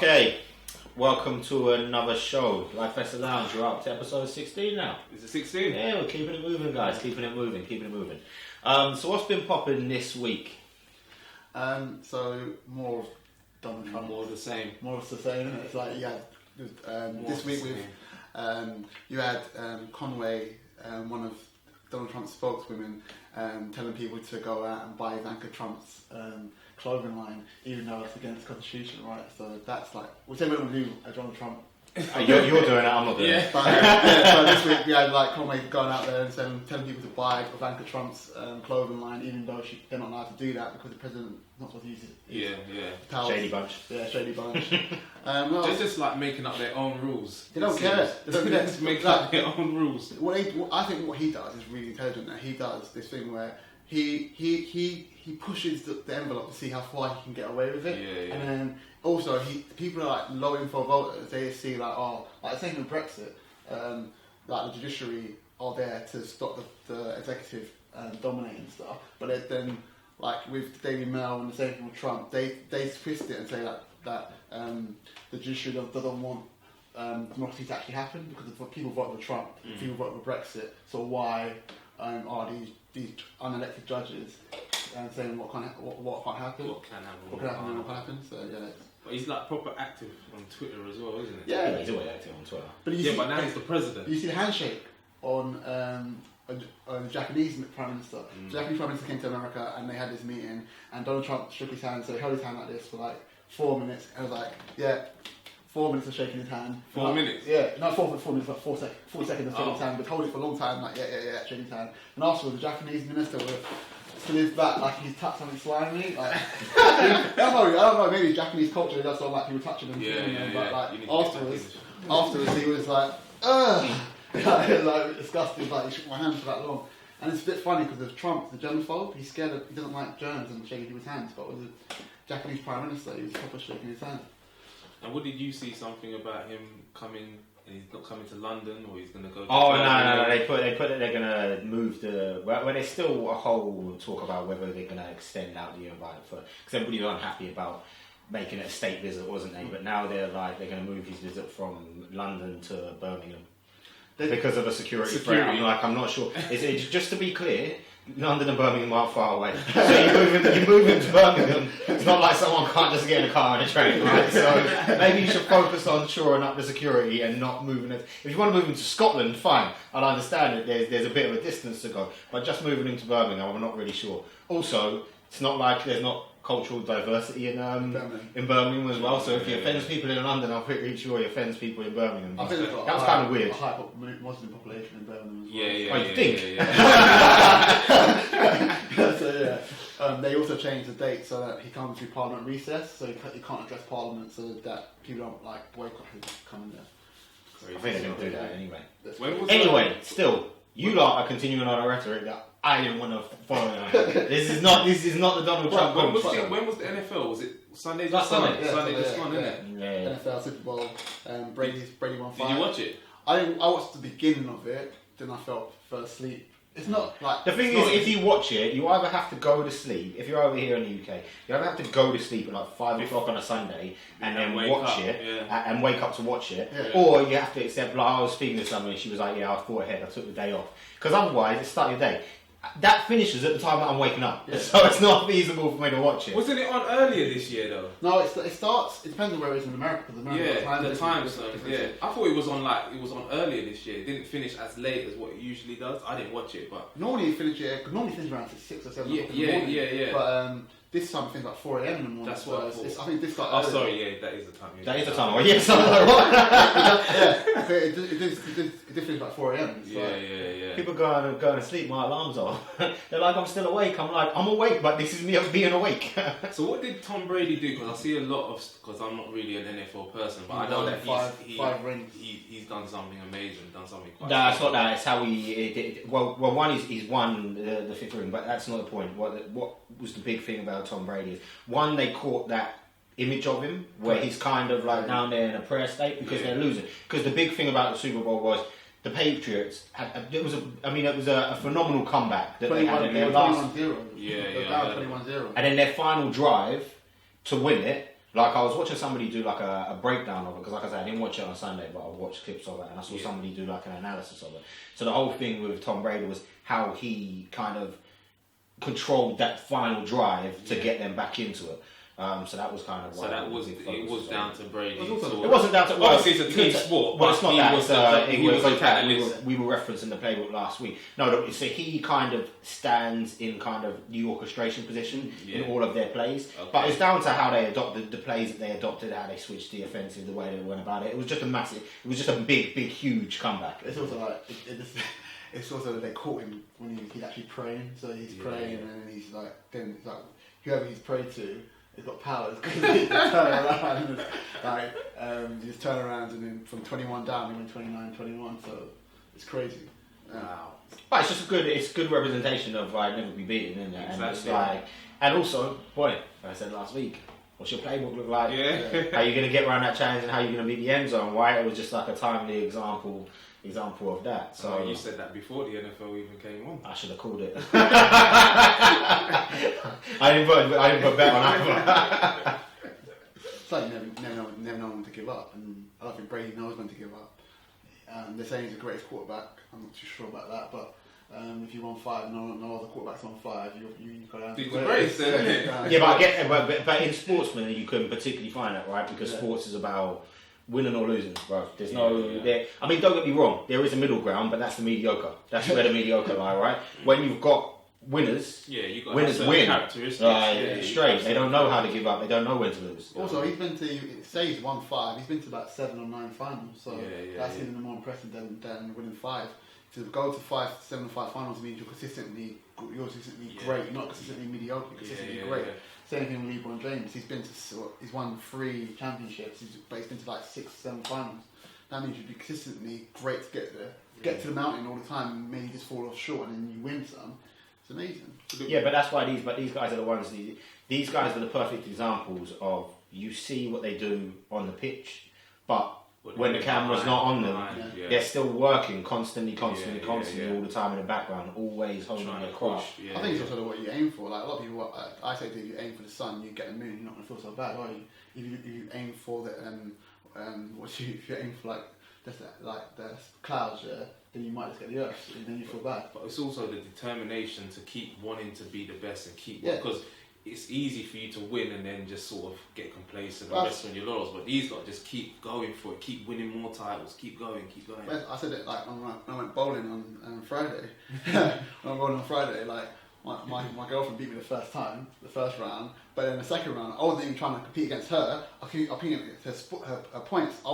Okay, welcome to another show. Lifessa Lounge, you're up to episode 16 now. Is it 16? Yeah, we're keeping it moving, guys. Keeping it moving. So what's been popping this week? So more of Donald Trump. More of the same. More of the same. Isn't it? It's like this week you had Conway, one of Donald Trump's spokeswomen, telling people to go out and buy Ivanka Trump's clothing line, even though it's against the Constitution, right? So that's like, whichever one we do, Donald Trump. You're doing it, I'm not doing it. But, so this week we had like Conway going out there and telling people to buy Ivanka Trump's clothing line, even though they're not allowed to do that because the president's not supposed to use it. Powers. Shady bunch. Yeah, shady bunch. They're just like making up their own rules. They don't care. They don't care. Just make up their own rules. I think what he does is really intelligent. That he does this thing where he pushes the envelope to see how far he can get away with it. Yeah. And then also people are like low info voters. They see like same with Brexit. Like the judiciary are there to stop the executive dominating stuff. But then like with the Daily Mail and the same thing with Trump, they twist it and say that the judiciary doesn't want democracy to actually happen because if people vote for Trump, people vote for Brexit. So why are these unelected judges saying what can't happen? What can happen and what can happen? So yeah. But he's like proper active on Twitter as well, isn't he? Yeah, he's always active on Twitter. But now he's the president. You see the handshake on the Japanese Prime Minister. The Japanese Prime Minister came to America and they had this meeting and Donald Trump shook his hand, so he held his hand like this for like 4 minutes and was like, 4 minutes of shaking his hand. 4 minutes? Yeah, not 4 minutes, like 40 seconds of shaking his hand, but hold it for a long time, like shaking his hand. And afterwards, the Japanese minister was to his back like he's touched something slimy. Like, I don't know, maybe Japanese culture does something like people touching him. But like afterwards he was like, ugh. It was like disgusting, like he shook my hand for that long. And it's a bit funny because of Trump, the germaphobe, he doesn't like germs and shaking people's hands, but with the Japanese Prime Minister, he was proper shaking his hand. And what did you see something about him coming? And he's not coming to London, or he's going to go? No. They put that they're going to move the. Well, there's still a whole talk about whether they're going to extend out the invite because everybody was unhappy about making it a state visit, wasn't they? But now they're going to move his visit from London to Birmingham because of a security threat. I'm not sure. It's just to be clear. London and Birmingham are far away. So you move into Birmingham, it's not like someone can't just get in a car and a train, right? So maybe you should focus on shoring up the security and not moving it. If you want to move into Scotland, fine. I'll understand that there's a bit of a distance to go. But just moving into Birmingham, I'm not really sure. Also, it's not like there's not cultural diversity in Birmingham as well. So if he offends people in London, I'm pretty sure he offends people in Birmingham. I think that was kind of weird. A high Muslim population in Birmingham as well. You think? So they also changed the date so that he comes to Parliament recess, so he can't address Parliament, so that people don't like boycott him coming there. I think they're going to do that anyway. Anyway, still, you lot are continuing on a rhetoric that I didn't want to follow. This is not the Donald Trump. When was the NFL? Was it Sunday? Last Sunday. Sunday just gone, isn't it? Yeah. NFL Super Bowl. Brady won 5. Did you watch it? I watched the beginning of it. Then I fell asleep. It's not like the thing is, if you watch it, you either have to go to sleep. If you're over here in the UK, you either have to go to sleep at like 5 o'clock on a Sunday and then watch it and wake up to watch it, or you have to accept. Like I was speaking to someone, and she was like, "Yeah, I thought ahead. I took the day off because otherwise, it's start your day." That finishes at the time that I'm waking up, so it's not feasible for me to watch it. Wasn't it on earlier this year though? No, it starts. It depends on where it is in America. Because the time zone. Yeah, I thought it was on earlier this year. It didn't finish as late as what it usually does. I didn't watch it, but normally it finishes around 6 or 7 o'clock in the morning. Yeah. But this time I think like 4 a.m. in the morning. That's what I thought. I think this got. Oh, sorry. That is the time. That is the time. Yes, I'm like, what? Yeah, it did finish like 4 a.m. Yeah. People going to sleep. My alarm's off. They're like, I'm still awake. I'm like, I'm awake, but this is me being awake. So what did Tom Brady do? Because I see a lot of, because I'm not really an NFL person, but I know that five rings. He's done something amazing, done something quite. No, it's not that. It's how he. Well, one is he's won the 5th ring, but that's not the point. What was the big thing about Tom Brady is one, they caught that image of him where he's kind of like down there in a prayer state because they're losing. Because the big thing about the Super Bowl was the Patriots had. It was a phenomenal comeback that they had in their last. 21-0. Yeah. 21-0. And then their final drive to win it Like I was watching somebody do like a breakdown of it, because like I said, I didn't watch it on Sunday, but I watched clips of it, and I saw somebody do like an analysis of it. So the whole thing with Tom Brady was how he kind of controlled that final drive to get them back into it. So that was kind of why. So that was it was down to Brady. It wasn't down to. Well, obviously, it's a team sport. Well, it's not that. He was a catalyst. We were referencing the playbook last week. No, so he kind of stands in kind of the orchestration position in all of their plays. Okay. But it's down to how they adopted the plays that they adopted, how they switched the offensive, the way they went about it. It was just a massive. It was just a big, huge comeback. It's also like it's also that they caught him when he's actually praying. So he's praying, and then he's like, whoever he's prayed to. He's got powers because he just turn around, he just turn around, and then from 21 down, he went 29, 21. So it's crazy. Wow. But it's just it's good representation of never be beaten, isn't it? Exactly. And it's like, and also, boy, like I said last week, what's your playbook look like? Yeah. How you going to get around that challenge, and how you going to beat the end zone? Why it was just like a timely example of that. So you said that before the NFL even came on. I should have called it. I didn't put bet on that. It's like you never know when to give up, and I don't think Brady knows when to give up. They're saying he's the greatest quarterback. I'm not too sure about that, but if you won 5, no other quarterbacks on 5, you got to. He's the greatest, isn't it? Yeah, but I get it. But in sportsmen, you couldn't particularly find that, right? Because sports is about winning or losing, bro. There's there. I mean, don't get me wrong. There is a middle ground, but that's the mediocre. That's where the mediocre lie, right? When you've got winners, you got winners win. Characteristics. Straight. They don't know how to give up. They don't know when to lose. Also, he's been to he's won 5. He's been to about 7 or 9 finals. So that's even more impressive than winning 5. To go to 7 or 5 finals means you're consistently great. You're not consistently mediocre. You're consistently great. Same thing with LeBron James. He's won 3 championships, but he's been to like 6, 7 finals. That means you'd be consistently great to get there. Get to the mountain all the time, and maybe just fall off short, and then you win some. It's amazing. Yeah, but that's why these guys are the ones. These guys are the perfect examples of you see what they do on the pitch, but when the camera's not on them, they're still working constantly all the time in the background, always holding their craft. I think it's also what you aim for. Like a lot of people, I say, if you aim for the sun, you get the moon. You're not going to feel so bad, are you? If you aim for the if you aim for the clouds, then you might just get the earth, and then you feel bad. But it's also the determination to keep wanting to be the best and keep because it's easy for you to win and then just sort of get complacent and rest on your laurels. But these guys just keep going for it, keep winning more titles, keep going. I said it like when I went bowling on Friday. When I went bowling on Friday, like my girlfriend beat me the first round, but then the second round, I wasn't even trying to compete against her. I competed against her points. I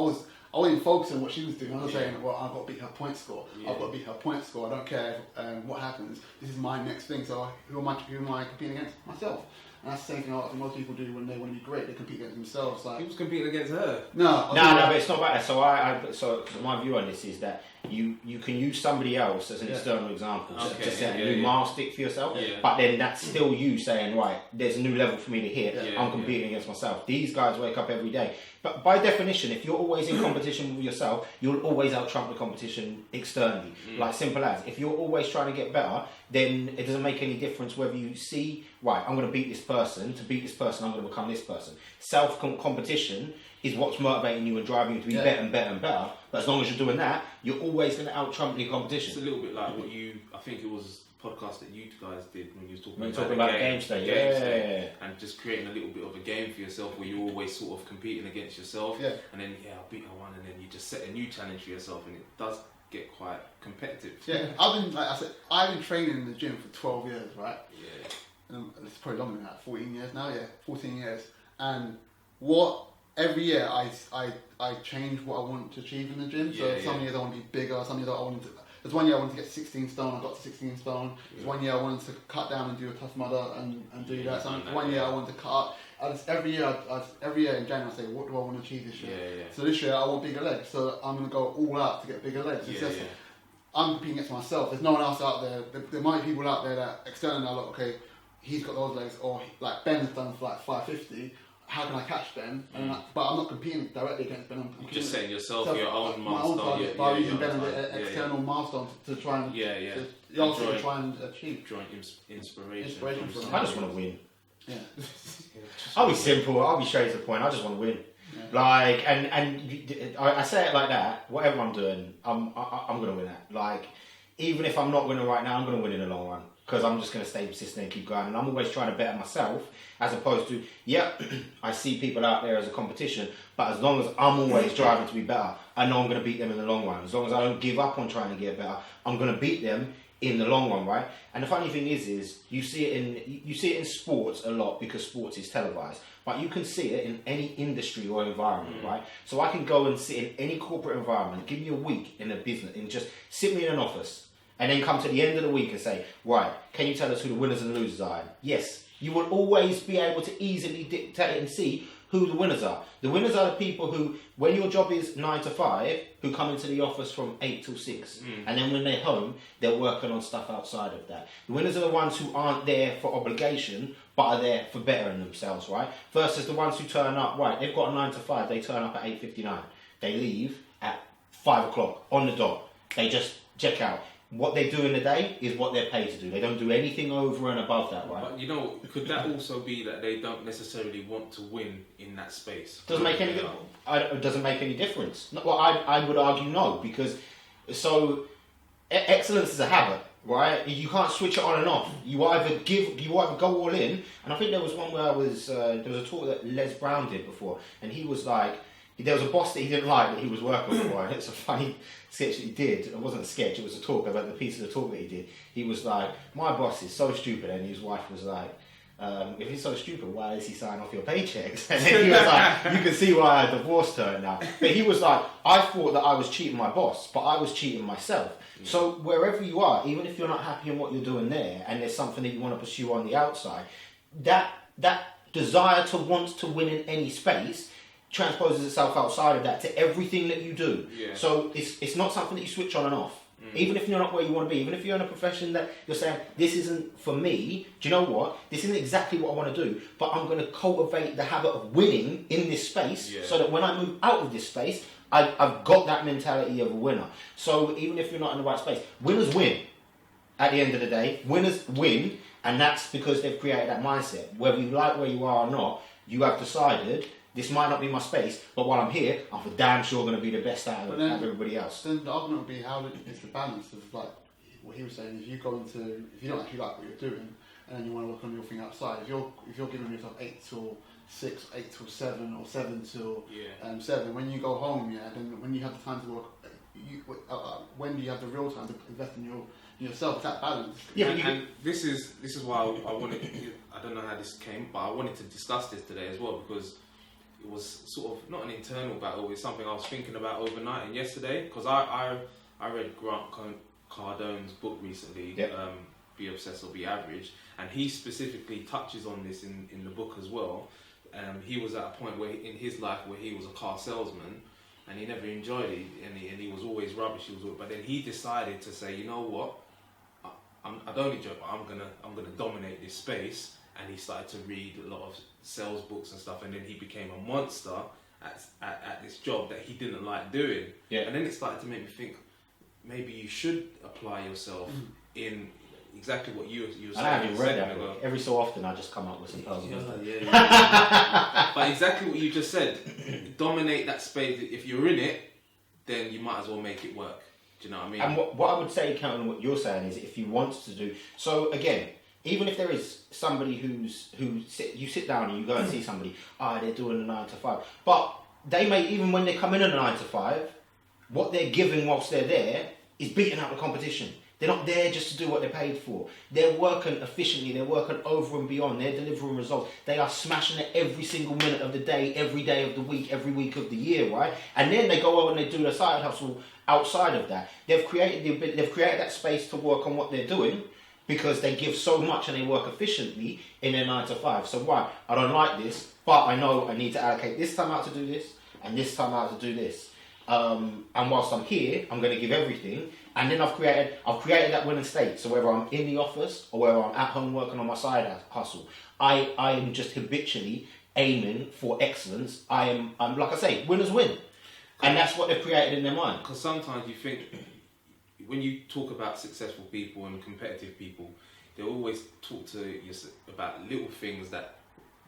wasn't focusing on what she was doing. I was saying, well, I've got to beat her point score. I've got to beat her point score. I don't care what happens. This is my next thing. So who am I competing against? Myself. And that's the same thing I think most people do when they want to be great. They compete against themselves. Like, he was competing against her. No, but it's not about that. So my view on this is that you can use somebody else as an external example to set a new milestone for yourself. Yeah. But then that's still you saying, right, there's a new level for me to hit. I'm competing against myself. These guys wake up every day. But by definition, if you're always in competition with yourself, you'll always out-trump the competition externally. Like simple as. If you're always trying to get better, then it doesn't make any difference whether you see, right, I'm going to beat this person. To beat this person, I'm going to become this person. Self-competition is what's motivating you and driving you to be better and better and better. But as long as you're doing that, you're always going to out-trump the competition. It's a little bit like I think it was a podcast that you guys did when you were talking about the game state. And just creating a little bit of a game for yourself where you're always sort of competing against yourself. Yeah. And then, I beat her one, and then you just set a new challenge for yourself, and it does get quite competitive. Yeah, I've been training in the gym for 12 years, right? Yeah. It's probably longer than that, 14 years now, 14 years. And every year I change what I want to achieve in the gym. So some years I want to be bigger, some years there's one year I wanted to get 16 stone, I got to 16 stone. There's one year I wanted to cut down and do a Tough Mudder and do that. So one year I wanted to cut up. Every year in January I say, what do I want to achieve this year? So this year I want bigger legs, so I'm going to go all out to get bigger legs. I'm competing against myself. There's no one else out there. There might be people out there that externally are like, okay, he's got those legs, or like Ben's done for like 550. How can I catch Ben? But I'm not competing directly against Ben. I'm just setting yourself your own milestone. By using Ben as an external milestone to try and try and achieve. Drawing inspiration from I just want to win. Yeah. I'll be simple. I'll be straight to the point. I just want to win. Yeah. Like, and I say it like that. Whatever I'm doing, I'm gonna win it. Like, even if I'm not winning right now, I'm gonna win in the long run because I'm just gonna stay persistent and keep going. And I'm always trying to better myself, as opposed to I see people out there as a competition, but as long as I'm always driving to be better, I know I'm gonna beat them in the long run. As long as I don't give up on trying to get better, I'm gonna beat them in the long run, right? And the funny thing is you see it in sports a lot because sports is televised, but you can see it in any industry or environment, right? So I can go and sit in any corporate environment, give me a week in a business, and just sit me in an office, and then come to the end of the week and say, right, can you tell us who the winners and losers are? Yes, you will always be able to easily dictate and see who the winners are. The winners are the people who, when your job is 9 to 5, who come into the office from 8 till 6. And then when they're home, they're working on stuff outside of that. The winners are the ones who aren't there for obligation, but are there for bettering themselves, right? Versus the ones who turn up, right, they've got a 9 to 5, they turn up at 8:59. They leave at 5 o'clock on the dot. They just check out. What they do in the day is what they're paid to do. They don't do anything over and above that, right? But you know, could that also be that they don't necessarily want to win in that space? Doesn't make any difference. Well, I would argue no, because excellence is a habit, right? You can't switch it on and off. You either go all in. And I think there was one where there was a talk that Les Brown did before, and he was like, there was a boss that he didn't like that he was working for, and it's a funny sketch that he did. It wasn't a sketch, it was a talk about the piece of the talk that he did. He was like, my boss is so stupid, and his wife was like, if he's so stupid, why does he sign off your paychecks? And then he was like, you can see why I divorced her now. But he was like, I thought that I was cheating my boss, but I was cheating myself. Yeah. So wherever you are, even if you're not happy in what you're doing there, and there's something that you want to pursue on the outside, that desire to want to win in any space transposes itself outside of that to everything that you do. Yeah. So it's not something that you switch on and off. Even if you're not where you want to be, even if you're in a profession that you're saying, this isn't for me, do you know what? This isn't exactly what I want to do, but I'm going to cultivate the habit of winning in this space so that when I move out of this space, I've got that mentality of a winner. So even if you're not in the right space, winners win. At the end of the day, winners win, and that's because they've created that mindset. Whether you like where you are or not, you have decided, this might not be my space, but while I'm here, I'm for damn sure going to be the best out of everybody else. Then the argument would be how is the balance of like what he was saying. If you don't actually like what you're doing, and then you want to work on your thing outside. If you're giving yourself 8 till 6, 8 till 7, or 7 till 7, when you go home, then when you have the time to work, when do you have the real time to invest in yourself? That balance. Yeah, and this is why I wanted. I don't know how this came, but I wanted to discuss this today as well, because it was sort of not an internal battle, it's something I was thinking about overnight and yesterday, because I read Grant Cardone's book recently, Be Obsessed or Be Average, and he specifically touches on this in the book as well. He was at a point where in his life where he was a car salesman and he never enjoyed it, and he was always rubbish. But then he decided to say, you know what, I don't enjoy it, but I'm gonna dominate this space. And he started to read a lot of sales books and stuff, and then he became a monster at this job that he didn't like doing. Yeah. And then it started to make me think, maybe you should apply yourself in exactly what you were saying. I haven't read that book. Every so often I just come up with some puzzles. But exactly what you just said, dominate that space. If you're in it, then you might as well make it work. Do you know what I mean? And what I would say, counting on what you're saying, is if you want to do... So again, even if there is somebody you sit down and you go and see somebody, they're doing a 9 to 5. But they may, even when they come in at a 9 to 5, what they're giving whilst they're there is beating out the competition. They're not there just to do what they're paid for. They're working efficiently, they're working over and beyond, they're delivering results. They are smashing it every single minute of the day, every day of the week, every week of the year, right? And then they go out and they do their side hustle outside of that. They've created that space to work on what they're doing, because they give so much and they work efficiently in their 9 to 5. So I don't like this, but I know I need to allocate this time out to do this and this time out to do this. And whilst I'm here, I'm going to give everything. And then I've created that winning state. So whether I'm in the office or whether I'm at home working on my side hustle, I am just habitually aiming for excellence. I'm like I say, winners win. And that's what they've created in their mind. Because sometimes you think, when you talk about successful people and competitive people, they always talk to you about little things that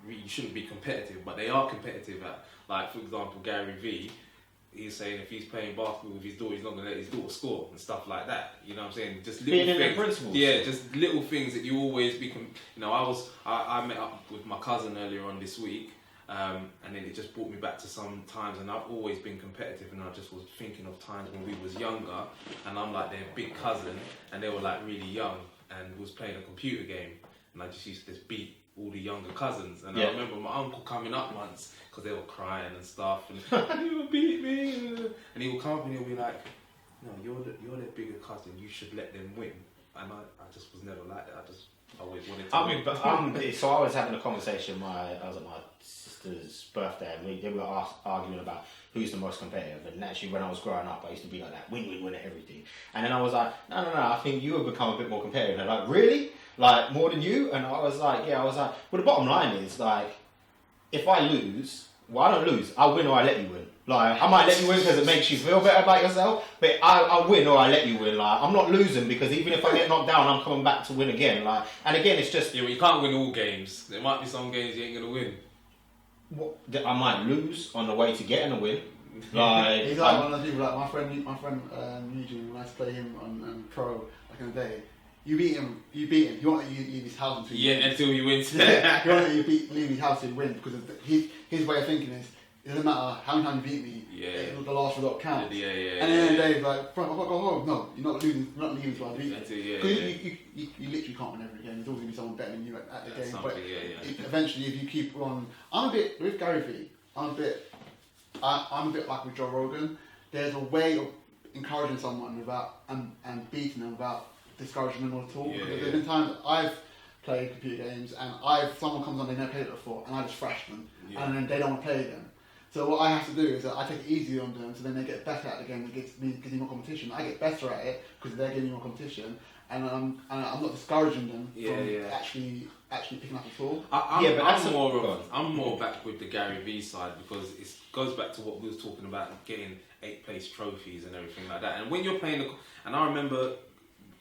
you shouldn't be competitive, but they are competitive at. Like, for example, Gary Vee, he's saying if he's playing basketball with his daughter, he's not going to let his daughter score and stuff like that. You know what I'm saying? Just little being things. in the principles. Yeah, just little things that you always be. I met up with my cousin earlier on this week, and then it just brought me back to some times, and I've always been competitive, and I just was thinking of times when we was younger, and I'm like their big cousin, and they were like really young, and was playing a computer game, and I just used to just beat all the younger cousins, and I remember my uncle coming up once because they were crying and stuff, and you beat me, and he would come up and he'll be like, "No, you're their bigger cousin. You should let them win." And I just was never like that. I just always wanted to win. But so I was having a conversation. I was at my sister's birthday, and they were arguing about who's the most competitive. And actually, when I was growing up, I used to be like that, win at everything. And then I was like, no, I think you have become a bit more competitive. And they're like, really? Like, more than you? And I was like, yeah. I was like, well, the bottom line is, like, if I lose, well, I don't lose. I win or I let you win. Like, I might let you win because it makes you feel better about yourself, but I win or I let you win. Like, I'm not losing because even if I get knocked down, I'm coming back to win again. Like, and again, it's just... Yeah, well, you can't win all games. There might be some games you ain't going to win. What? I might lose on the way to getting a win. Like, he's like one of the people, like my friend Eugene, when I used to play him on pro back in the day, you beat him, you want that you leave his house until you win. Until you win. You want that you leave his house and win, because his way of thinking is, it doesn't matter how many times you beat me, the last result counts. And then Dave's like, "Bro, I've got to go home." No, you're not losing. You're not leaving until I beat you. Because you literally can't win every game. There's always going to be someone better than you at the game. But eventually, if you keep on, I'm a bit with Gary Vee. I'm a bit like with Joe Rogan. There's a way of encouraging someone without and beating them without discouraging them at all. Because there's been times I've played computer games and someone comes on, they never played it before, and I just thrash them, and then they don't want to play again. So what I have to do is that I take it easy on them, so then they get better at the game. It gives me more competition. I get better at it because they're giving me more competition, and I'm not discouraging them from actually picking up at all. I'm more back with the Gary Vee side, because it goes back to what we was talking about, getting 8th place trophies and everything like that. And when you're playing, and I remember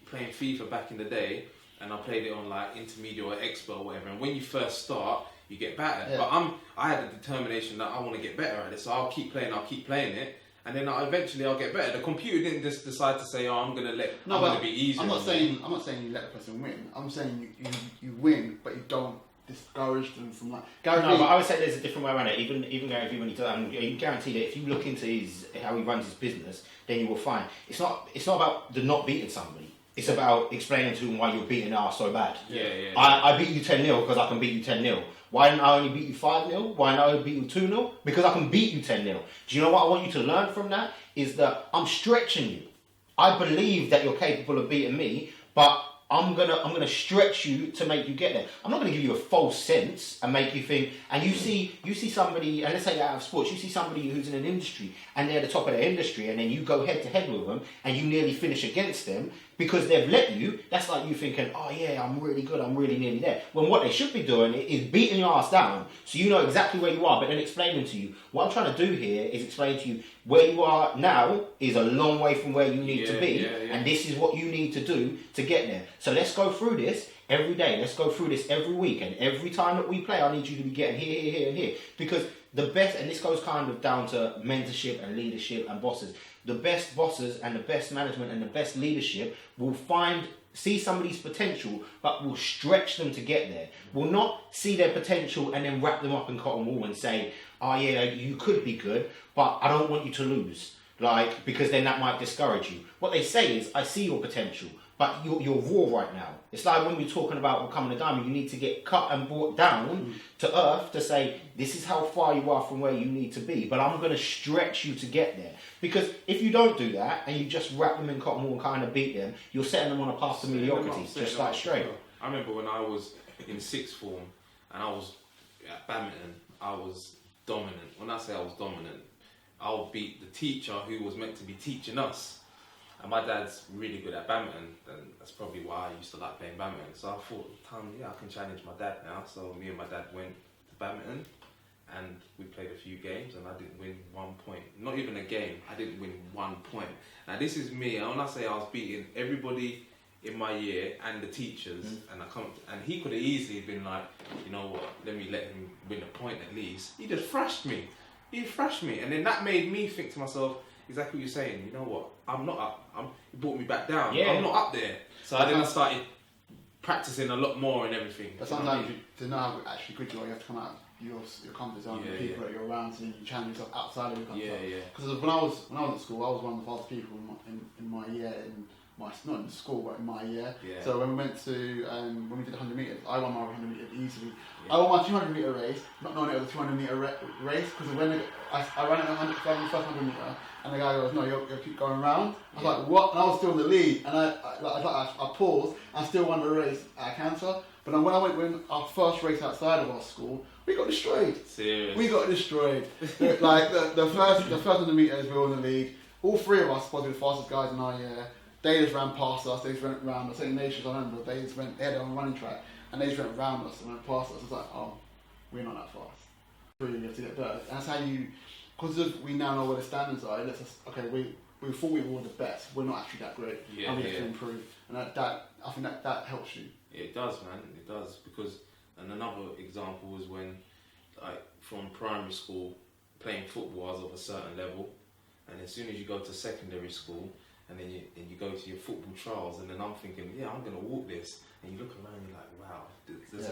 playing FIFA back in the day, and I played it on like intermediate or expert or whatever. And when you first start, you get better. But I had a determination that I want to get better at it, so I'll keep playing it, and then eventually I'll get better. The computer didn't just decide to say, "Oh, I'm going to be easier." I'm not saying you let the person win. I'm saying you win, but you don't discourage them from like. But I would say there's a different way around it. Even Gary Vee, when he does, you can guarantee that if you look into how he runs his business, then you will find it's not about the not beating somebody. It's about explaining to them why you're beating us so bad. I beat you 10-0 because I can beat you 10-0. Why didn't I only beat you 5-0? Why didn't I only beat you 2-0? Because I can beat you 10-0. Do you know what I want you to learn from that? Is that I'm stretching you. I believe that you're capable of beating me, but I'm gonna stretch you to make you get there. I'm not gonna give you a false sense and make you think. And you see somebody, and let's say out of sports, you see somebody who's in an industry and they're at the top of their industry, and then you go head to head with them and you nearly finish against them because they've let you. That's like you thinking, "Oh yeah, I'm really good, I'm really nearly there." When what they should be doing is beating your ass down, so you know exactly where you are, but then explaining to you. What I'm trying to do here is explain to you where you are now is a long way from where you need to be, and this is what you need to do to get there. So let's go through this every day. Let's go through this every week, and every time that we play, I need you to be getting here, and here. Because the best, and this goes kind of down to mentorship and leadership and bosses. The best bosses and the best management and the best leadership will see somebody's potential, but will stretch them to get there. Will not see their potential and then wrap them up in cotton wool and say, "Oh yeah, you could be good, but I don't want you to lose." Like, because then that might discourage you. What they say is, "I see your potential, but you're raw right now." It's like when we're talking about becoming a diamond, you need to get cut and brought down to earth to say, "This is how far you are from where you need to be, but I'm going to stretch you to get there." Because if you don't do that and you just wrap them in cotton wool and kind of beat them, you're setting them on a path to mediocrity, just like straight. I remember when I was in sixth form and I was at badminton, I was dominant. When I say I was dominant, I'll beat the teacher who was meant to be teaching us. And my dad's really good at badminton, and that's probably why I used to like playing badminton. So I thought, I can challenge my dad now. So me and my dad went to badminton, and we played a few games, and I didn't win 1 point. Not even a game, I didn't win 1 point. Now this is me, and when I say I was beating everybody in my year and the teachers, and he could have easily been like, you know what, let me let him win a point at least. He just thrashed me. And then that made me think to myself, exactly what you're saying, you know what, I'm not up. He brought me back down. Yeah. I'm not up there. So then I started practicing a lot more and everything. But sometimes to know how actually good you are, you have to come out your comfort zone, the people that you're around, so you challenge yourself outside of your comfort zone. Because when I was at school, I was one of the fastest people in my year, not in school, but in my year. Yeah. So when we went to when we did 100 meters, I won my 100 meters easily. Yeah. I won my 200 meter race, not knowing it was a 200 meter race, because when I ran at the first 100 meter, and the guy goes, "No, you'll keep going round." I was like, "What?" And I was still in the lead, and I paused, and I still won the race at Cancer. But then when I went our first race outside of our school, we got destroyed. Serious? We got destroyed. Like the first 100 meters, we were in the lead. All three of us were the fastest guys in our year. They just ran past us. They just went round us. St. Nations, I remember, they had on a running track, and they just went round us and went past us. It's like, oh, we're not that fast. Really, you have to get better. And that's how you, because we now know where the standards are. It lets us, okay, we thought we were the best. We're not actually that great. Yeah, and we have to improve. And that I think that helps you. Yeah, it does, man. It does, because, and another example was when, like, from primary school, playing football, I was of a certain level, and as soon as you go to secondary school, and then you go to your football trials, and then I'm thinking, yeah, I'm gonna walk this, and you look around, and you're like, wow, there's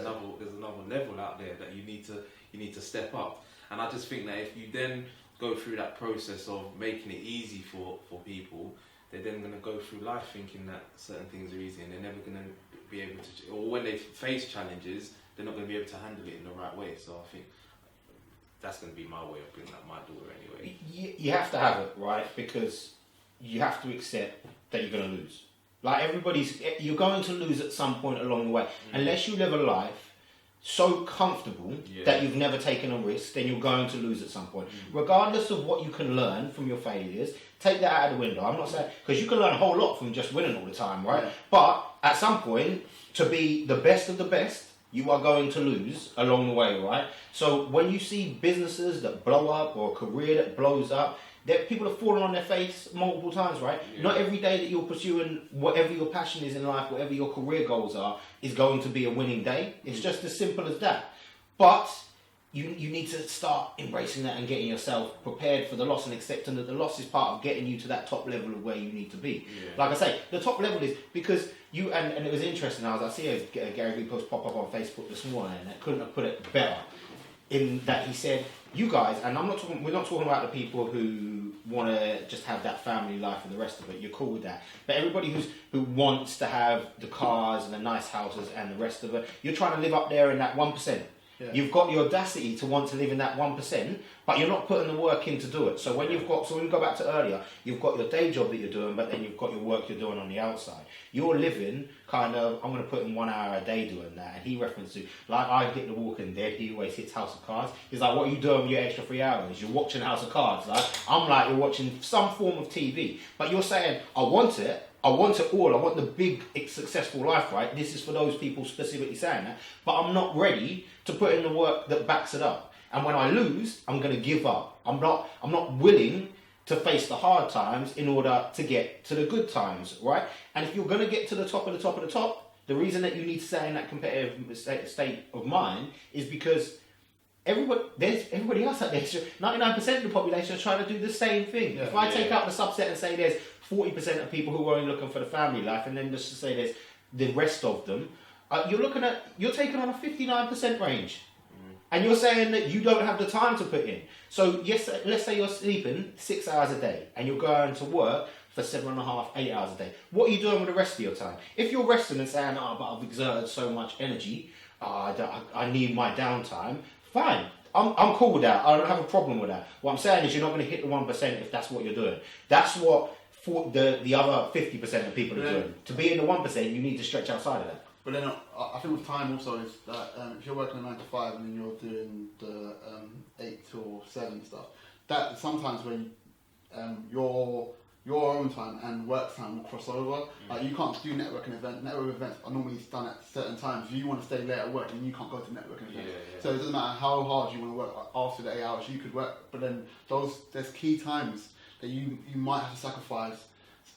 another level out there that you need to step up. And I just think that if you then go through that process of making it easy for people, they're then gonna go through life thinking that certain things are easy, and they're never gonna be able to, or when they face challenges, they're not gonna be able to handle it in the right way. So I think that's gonna be my way of bringing up my daughter anyway. You have to have it, right? Because you have to accept that you're going to lose. Like you're going to lose at some point along the way. Unless you live a life so comfortable that you've never taken a risk, then you're going to lose at some point. Regardless of what you can learn from your failures, take that out of the window. I'm not saying, because you can learn a whole lot from just winning all the time, right? Yeah. But at some point, to be the best of the best, you are going to lose along the way, right? So when you see businesses that blow up or a career that blows up, that people have fallen on their face multiple times, right? Yeah. Not every day that you're pursuing whatever your passion is in life, whatever your career goals are, is going to be a winning day. It's just as simple as that. But you need to start embracing that and getting yourself prepared for the loss and accepting that the loss is part of getting you to that top level of where you need to be. Yeah. Like I say, the top level is because you, and it was interesting, I see a Gary Vee post pop up on Facebook this morning, and I couldn't have put it better, in that he said, you guys, and we're not talking about the people who want to just have that family life and the rest of it, you're cool with that. But everybody who wants to have the cars and the nice houses and the rest of it, you're trying to live up there in that 1%. Yeah. You've got the audacity to want to live in that 1%, but you're not putting the work in to do it. So when you go back to earlier, you've got your day job that you're doing, but then you've got your work you're doing on the outside. You're living kind of, I'm going to put in 1 hour a day doing that. And he referenced to, like I hit The Walking Dead, he always hits House of Cards. He's like, what are you doing with your extra 3 hours? You're watching House of Cards. Like, I'm like, you're watching some form of TV. But you're saying, I want it all. I want the big, successful life, right? This is for those people specifically saying that. But I'm not ready to put in the work that backs it up. And when I lose, I'm going to give up. I'm not willing to face the hard times in order to get to the good times, right? And if you're going to get to the top of the top of the top, the reason that you need to stay in that competitive state of mind is because everybody else out there, 99% of the population is trying to do the same thing. If I take out the subset and say there's 40% of people who are only looking for the family life, and then just to say there's the rest of them, you're taking on a 59% range. And you're saying that you don't have the time to put in. So yes, let's say you're sleeping 6 hours a day and you're going to work for 7.5, 8 hours a day. What are you doing with the rest of your time? If you're resting and saying, but I've exerted so much energy, I need my downtime, fine. I'm cool with that. I don't have a problem with that. What I'm saying is you're not going to hit the 1% if that's what you're doing. That's what the other 50% of people are doing. To be in the 1%, you need to stretch outside of that. But then I think with time also is that if you're working a 9 to 5 and then you're doing the 8 to 7 stuff, that sometimes when your own time and work time will cross over. Like you can't do networking events. Networking events are normally done at certain times. You want to stay late at work and you can't go to networking events. So it doesn't matter how hard you want to work after the 8 hours. You could work, but then there's key times that you might have to sacrifice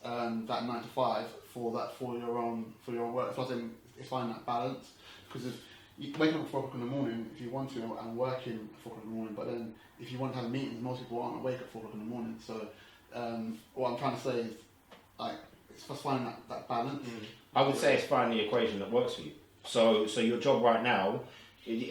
that 9 to 5 for your own work. So I think it's finding that balance, because if you waking up at 4 o'clock in the morning if you want to, and working at 4 o'clock in the morning, but then if you want to have meetings, most people aren't awake at 4 o'clock in the morning. So what I'm trying to say is, like, it's just finding that balance. I would say it's finding the equation that works for you. So your job right now,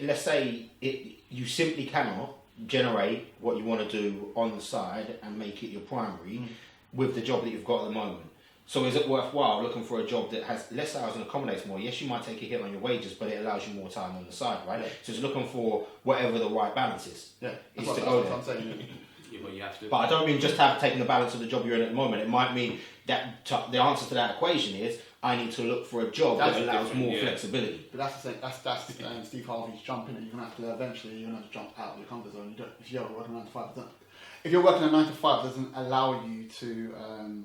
let's say you simply cannot generate what you want to do on the side and make it your primary with the job that you've got at the moment. So is it worthwhile looking for a job that has less hours and accommodates more? Yes, you might take a hit on your wages, but it allows you more time on the side, right? Yeah. So it's looking for whatever the right balance is. Yeah, is to go there. I'm saying. Yeah, but you have to. But I don't mean just taking the balance of the job you're in at the moment. It might mean that the answer to that equation is I need to look for a job that allows more flexibility. But that's the thing. That's Steve Harvey's jumping, and you're gonna have to eventually jump out of your comfort zone. If you're working 9 to 5, if you're working a 9 to 5, doesn't allow you to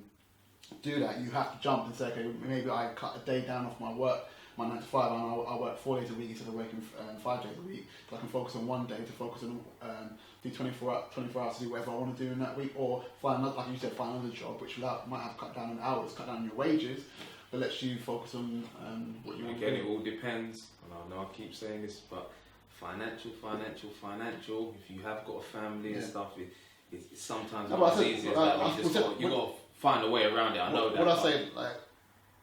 do that. You have to jump and say, okay, maybe I cut a day down off my 9 to 5, and I work 4 days a week instead of working 5 days a week. So I can focus on one day to focus on do 24 hours to do whatever I want to do in that week, or find another, like you said, find another job which might have cut down on hours, cut down on your wages, but lets you focus on what you want to do. Again, it all depends, and I know I keep saying this, but financial. If you have got a family and stuff, it's sometimes not as easy as that. You got to find a way around it. I know that. What I say, like,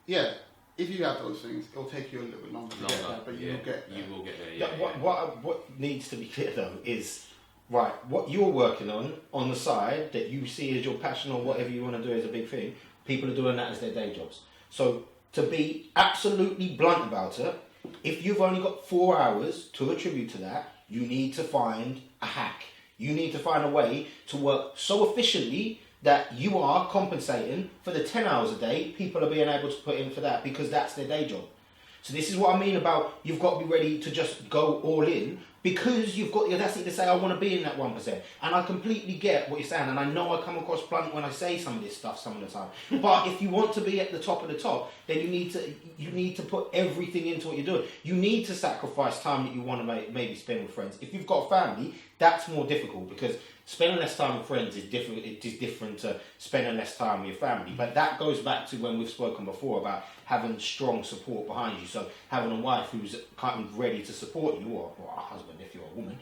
yeah, if you have those things, it'll take you a little bit longer to get there, but you will get there. You will get there. Yeah. What needs to be clear though is, right, what you're working on the side that you see as your passion or whatever you want to do is a big thing. People are doing that as their day jobs. So to be absolutely blunt about it, if you've only got 4 hours to attribute to that, you need to find a hack. You need to find a way to work so efficiently that you are compensating for the 10 hours a day people are being able to put in for that, because that's their day job. So this is what I mean about you've got to be ready to just go all in, because you've got the audacity to say, I want to be in that 1%. And I completely get what you're saying, and I know I come across blunt when I say some of this stuff some of the time. But if you want to be at the top of the top, then you need to put everything into what you're doing. You need to sacrifice time that you want to maybe spend with friends. If you've got a family, that's more difficult, because spending less time with friends is different. It is different to spending less time with your family. But that goes back to when we've spoken before about having strong support behind you. So having a wife who's kind of ready to support you, or a husband if you're a woman,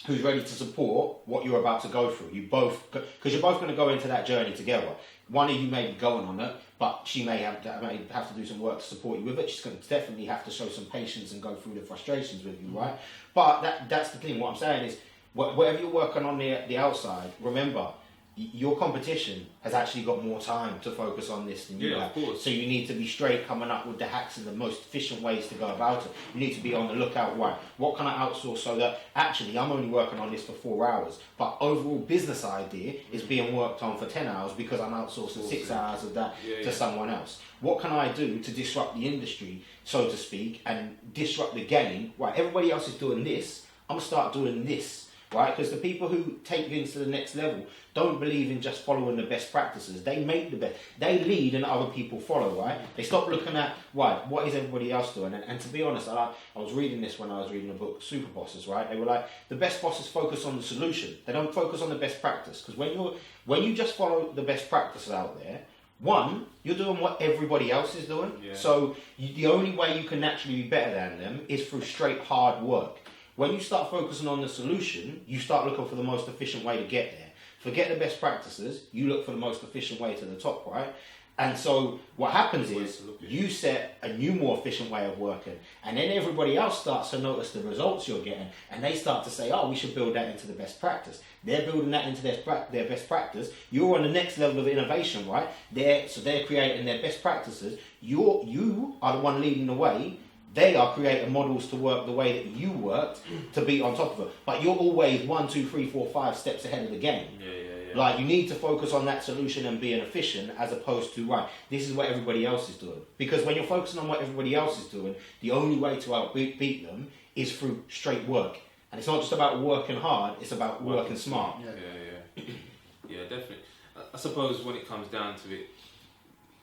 who's ready to support what you're about to go through. You both, because you're both going to go into that journey together. One of you may be going on it, but she may have to do some work to support you with it. She's going to definitely have to show some patience and go through the frustrations with you, right? But that's the thing. What I'm saying is, whatever you're working on the outside, remember, your competition has actually got more time to focus on this than you have. Of course. So you need to be straight coming up with the hacks and the most efficient ways to go about it. You need to be on the lookout, right, what can I outsource so that actually I'm only working on this for 4 hours, but overall business idea is being worked on for 10 hours because I'm outsourcing 6 hours of that to someone else. What can I do to disrupt the industry, so to speak, and disrupt the game? Right, everybody else is doing this, I'm going to start doing this. Right, because the people who take things to the next level don't believe in just following the best practices. They make the best. They lead and other people follow, right? They stop looking at, right, what is everybody else doing? And to be honest, I was reading this when I was reading the book Super Bosses, right? They were like, the best bosses focus on the solution. They don't focus on the best practice. Because when you just follow the best practices out there, one, you're doing what everybody else is doing. Yeah. So the only way you can naturally be better than them is through straight hard work. When you start focusing on the solution, you start looking for the most efficient way to get there. Forget the best practices, you look for the most efficient way to the top, right? And so what happens is you set a new, more efficient way of working, and then everybody else starts to notice the results you're getting, and they start to say, oh, we should build that into the best practice. They're building that into their best practice. You're on the next level of innovation, right? So they're creating their best practices. You are the one leading the way. They are creating models to work the way that you worked to be on top of it. But you're always 1, 2, 3, 4, 5 steps ahead of the game. Yeah. Like, you need to focus on that solution and being efficient, as opposed to, right, this is what everybody else is doing. Because when you're focusing on what everybody else is doing, the only way to outbeat them is through straight work. And it's not just about working hard, it's about working smart. Yeah, definitely. I suppose when it comes down to it,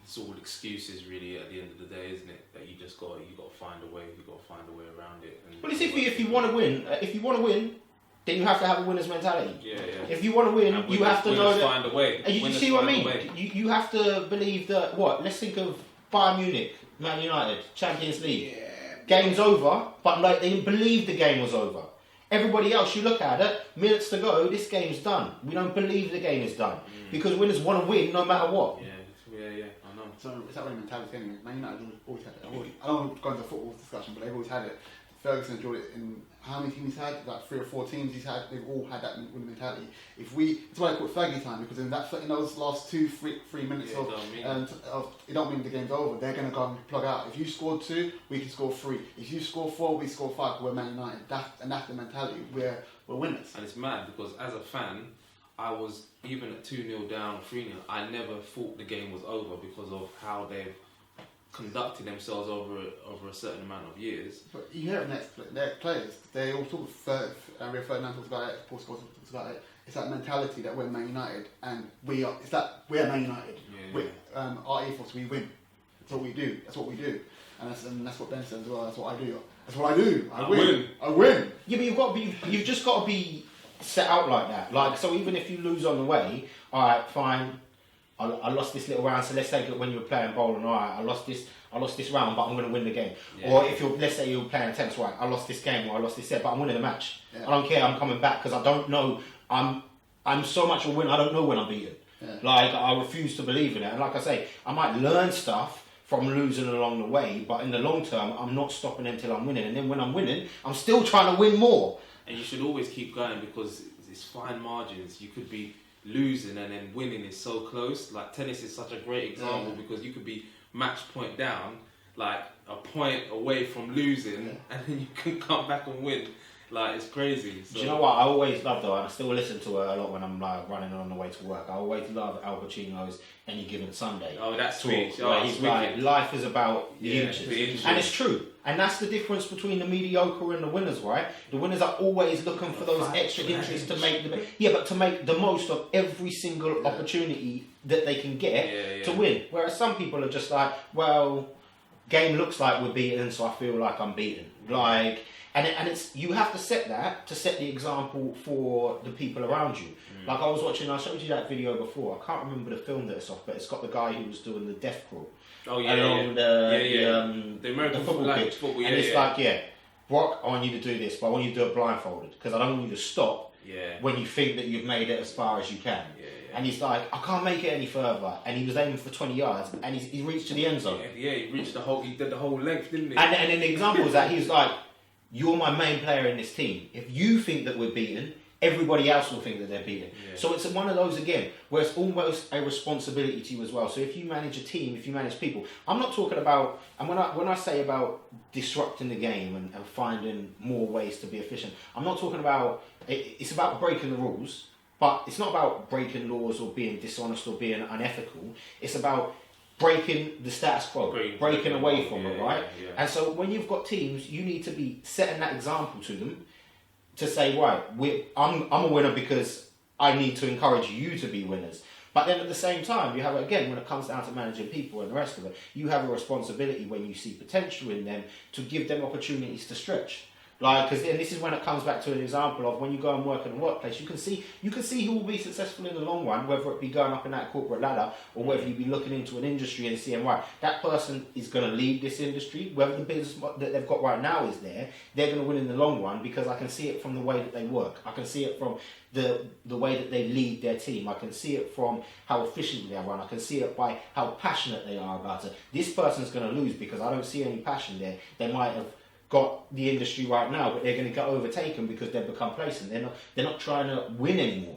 it's all excuses really at the end of the day, isn't it? That you got to find a way, around it. And well, it's if you want to win, then you have to have a winner's mentality. Yeah, yeah. If you want to win, you have to know that. Find a way. You see what I mean? You have to believe that. What? Let's think of Bayern Munich, Man United, Champions League. Yeah. Game's over, but like they didn't believe the game was over. Everybody else, you look at it, minutes to go, this game's done. We don't believe the game is done because winners want to win no matter what. Yeah, I know. So it's that winning mentality anyway. Man United always had it. I don't want to go into football discussion, but they've always had it. Ferguson enjoyed it in how many teams he's had? Like 3 or 4 teams he's had. They've all had that winning mentality. It's why I call it Fergie time, because in those last 2-3 minutes of it don't mean the game's over. They're going to go and plug out. If you scored 2, we can score 3. If you score 4, we score 5. We're Man United. That's the mentality. We're winners. And it's mad because as a fan, I was even at 2-0 down, 3-0. I never thought the game was over because of how they've conducted themselves over a certain amount of years. But you hear their players, they all talk Rio Ferdinand talks about it, Paul Scholes talks about it. It's that mentality that we're Man United and we're Man United. Our ethos, we win. That's what we do. And that's what Ben said as well. That's what I do. That's what I do. I win. Yeah, but you've just got to be set out like that. Like, so even if you lose on the way, alright, fine. I lost this little round, so let's take it when you were playing bowling. All right, I lost this round, but I'm going to win the game. Yeah. Or if let's say you're playing tennis, right? I lost this game or I lost this set, but I'm winning the match. Yeah. I don't care. I'm coming back because I don't know. I'm so much a winner. I don't know when I'm beaten. Yeah. Like I refuse to believe in it. And like I say, I might learn stuff from losing along the way, but in the long term, I'm not stopping until I'm winning. And then when I'm winning, I'm still trying to win more. And you should always keep going because it's fine margins. You could be losing and then winning is so close. Like tennis is such a great example because you could be match point down, like a point away from losing, and then you can come back and win. Like it's crazy. So. Do you know what I always love though, and I still listen to her a lot when I'm like running on the way to work. I always love Al Pacino's Any Given Sunday. Oh, that's sweet. He's like, life is about the inches. And it's true. And that's the difference between the mediocre and the winners, right? The winners are always looking for those extra inches to make but to make the most of every single opportunity that they can get to win. Whereas some people are just like, well, game looks like we're beaten, so I feel like I'm beaten. Like, and it's you have to set the example for the people around you. Like I was watching, I showed you that video before. I can't remember the film that it's off, but it's got the guy who was doing the death crawl. Oh yeah, the American football pitch. And it's like, Brock, I want you to do this, but I want you to do it blindfolded because I don't want you to stop when you think that you've made it as far as you can. And he's like, I can't make it any further. And he was aiming for 20 yards, and he reached to the end zone. Yeah, he did the whole length, didn't he? And then the example is that he was like, you're my main player in this team. If you think that we're beaten, everybody else will think that they're beaten. Yeah. So it's one of those again where it's almost a responsibility to you as well. So if you manage a team, if you manage people, I'm not talking about, and when I say about disrupting the game and finding more ways to be efficient, I'm not talking about, it's about breaking the rules, but it's not about breaking laws or being dishonest or being unethical. It's about breaking the status quo, breaking away from it, right? Yeah. And so when you've got teams, you need to be setting that example to them to say, right, I'm a winner because I need to encourage you to be winners. But then at the same time, you have, again, when it comes down to managing people and the rest of it, you have a responsibility when you see potential in them to give them opportunities to stretch. Like, because and this is when it comes back to an example of when you go and work in a workplace, you can see who will be successful in the long run, whether it be going up in that corporate ladder or whether you be looking into an industry and seeing, right, that person is going to lead this industry, whether the business that they've got right now is there, they're going to win in the long run because I can see it from the way that they work. I can see it from the way that they lead their team. I can see it from how efficiently they run. I can see it by how passionate they are about it. This person's going to lose because I don't see any passion there. They might have got the industry right now, but they're going to get overtaken because they've become complacent. They're not trying to win anymore.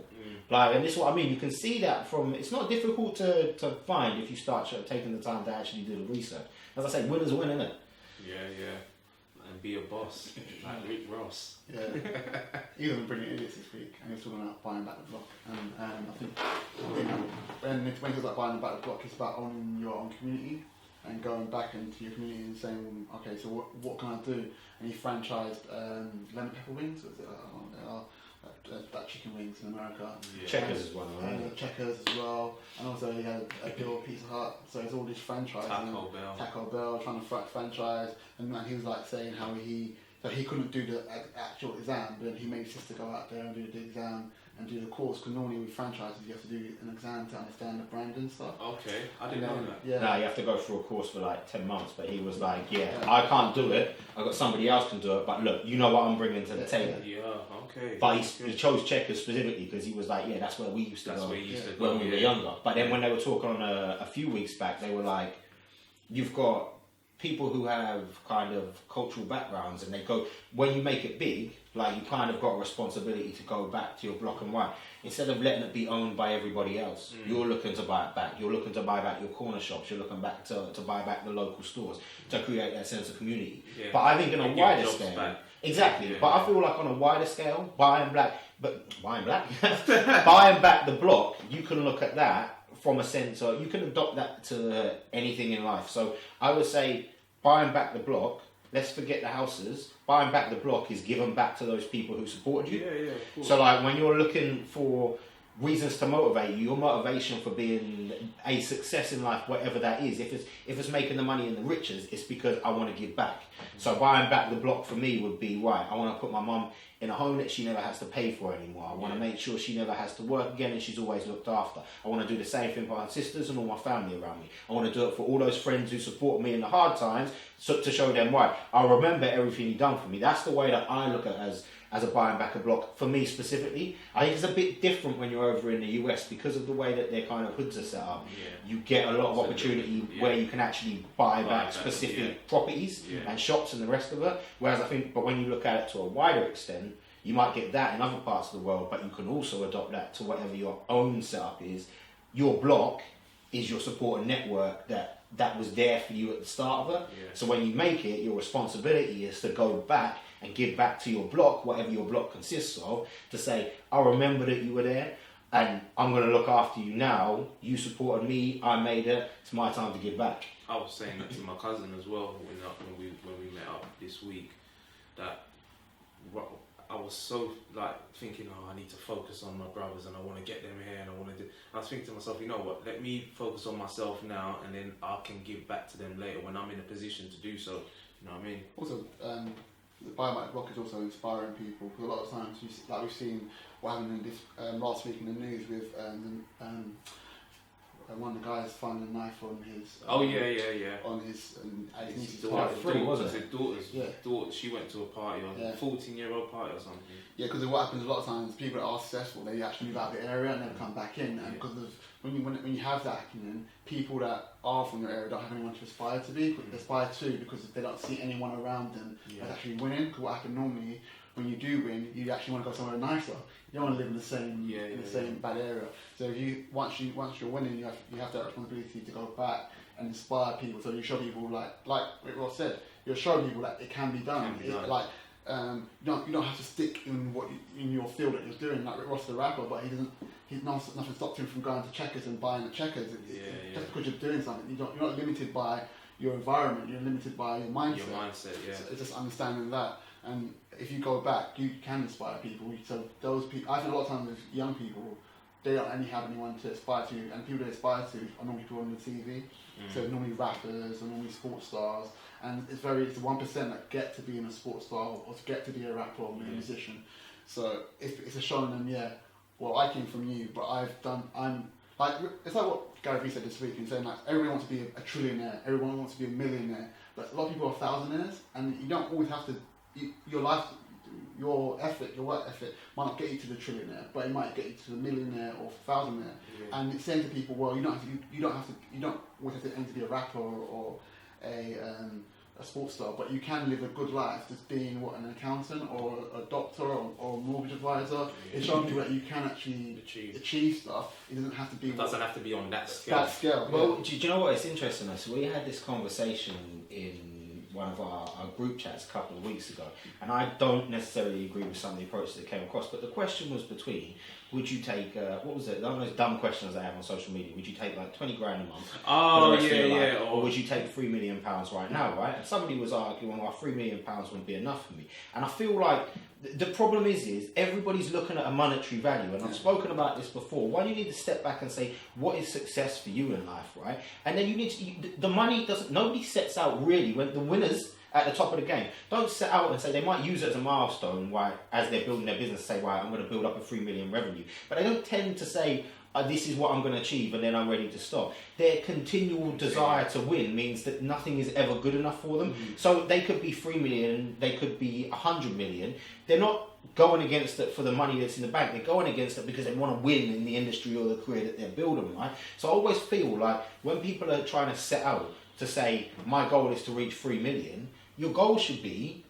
Like, and this is what I mean. You can see that from. It's not difficult to find if you start taking the time to actually do the research. As I say, winners win, isn't it? Yeah. And be a boss, like Rick Ross. Yeah. He was brilliant idiots this week, and he was talking about buying back the block. And I think when he was like buying back the block, it's about owning your own community and going back into your community and saying, okay, so what can I do? And he franchised lemon pepper wings, was it? That chicken wings in America. Yeah. Checkers as well, right? Checkers as well. And also he had a deal with Pizza Hut. So it's all these franchises. Taco Bell, trying to franchise. And he was like saying how he So he couldn't do the actual exam, but then he made his sister go out there and do the exam and do the course. Because normally with franchises, you have to do an exam to understand the brand and stuff. Okay, I didn't know that. Yeah. No, you have to go through a course for like 10 months, but he was like, I can't do it. I've got somebody else can do it, but look, you know what I'm bringing to the table. Yeah, okay. But he chose Checkers specifically because he was like, that's where we used to go when we were younger. But then when they were talking on a few weeks back, they were like, you've got people who have kind of cultural backgrounds, and they go, when you make it big, like, you kind of got a responsibility to go back to your block and white. Instead of letting it be owned by everybody else, you're looking to buy it back. You're looking to buy back your corner shops. You're looking back to buy back the local stores to create that sense of community. Yeah. But I think on a wider scale, exactly. Yeah, but I feel like on a wider scale, buying back the block, you can look at that from a sense of, you can adopt that to anything in life. So I would say buying back the block, let's forget the houses. Buying back the block is giving back to those people who supported you. Yeah, of course. So like when you're looking for reasons to motivate you, your motivation for being a success in life, whatever that is, if it's making the money in the riches, it's because I want to give back. So buying back the block for me would be, right, I want to put my mum in a home that she never has to pay for anymore. I want to make sure she never has to work again and she's always looked after. I want to do the same thing for my sisters and all my family around me. I want to do it for all those friends who support me in the hard times, so to show them why. I remember everything you've done for me. That's the way that I look at it as a buying back a block for me specifically. I think it's a bit different when you're over in the US because of the way that their kind of hoods are set up. Yeah. You get a lot of opportunity where you can actually buy back specific properties and shops and the rest of it. Whereas I think, but when you look at it to a wider extent, you might get that in other parts of the world, but you can also adopt that to whatever your own setup is. Your block is your supporting network that was there for you at the start of it. Yeah. So when you make it, your responsibility is to go back and give back to your block, whatever your block consists of, to say, I remember that you were there and I'm going to look after you now. You supported me, I made it, it's my time to give back. I was saying that to my cousin as well when we met up this week, that I was so like thinking, I need to focus on my brothers and I want to get them here and I want to do. I was thinking to myself, you know what? Let me focus on myself now, and then I can give back to them later when I'm in a position to do so. You know what I mean? Also, the biomatic block is also inspiring people, because a lot of times, like we've seen what happened in this last week in the news with one of the guys finding a knife on his. On his niece's daughter. party. Wasn't it? Daughter. She went to a party, or a 14-year-old party or something. Yeah, because what happens a lot of times, people that are successful, they actually move out of the area and never come back in. And because of when you have that happening, people that are from your area don't have anyone to aspire to be. Aspire to, because they don't see anyone around them that's actually winning. Because what happens normally, when you do win, you actually want to go somewhere nicer. You don't want to live in the same bad area. So if once you're winning, you have that responsibility to go back and inspire people. So you show people like Ross said, you'll show people that it can be done. You don't have to stick in in your field that you're doing. Like Rick Ross, the rapper, but nothing stopped him from going to Checkers and buying at Checkers. Just because you're doing something, you're not limited by your environment. You're limited by your mindset. So it's just understanding that. And if you go back, you can inspire people. So those people, I think a lot of times with young people, they don't only have anyone to aspire to, and people they aspire to are normally people on the TV. So normally rappers or normally sports stars, and it's the 1% that get to be in a sports star or to get to be a rapper or a musician. So it's a showing them, well, I came from you, but it's like what Gary Vee said this week. He's saying like everyone wants to be a trillionaire, everyone wants to be a millionaire, but a lot of people are thousandaires, and you don't always have to. Your life, your work ethic might not get you to the trillionaire, but it might get you to the millionaire or thousandaire. Yeah. And it's saying to people, well, you don't always have to aim to be a rapper or a sports star, but you can live a good life just being an accountant or a doctor or a mortgage advisor. Yeah. It's showing people that you can actually achieve stuff. It doesn't have to be. It doesn't have to be on that scale. Well, do you know what? It's interesting. So we had this conversation in one of our group chats a couple of weeks ago, and I don't necessarily agree with some of the approaches that came across, but the question was between, would you take what was it, one of those dumb questions I have on social media, would you take like 20 grand a month for the rest of your life, or would you take £3 million right now, right? And somebody was arguing, well, £3 million wouldn't be enough for me, and I feel like the problem is everybody's looking at a monetary value, and I've spoken about this before. One, you need to step back and say, what is success for you in life, right? And then you need to, the money doesn't, nobody sets out really, when the winners at the top of the game. Don't set out and say they might use it as a milestone, right, as they're building their business, say, right, I'm going to build up a 3 million revenue. But they don't tend to say, this is what I'm going to achieve and then I'm ready to stop. Their continual desire to win means that nothing is ever good enough for them. So they could be 3 million, they could be 100 million. They're not going against it for the money that's in the bank. They're going against it because they want to win in the industry or the career that they're building, right? So I always feel like when people are trying to set out to say, my goal is to reach 3 million, your goal should be,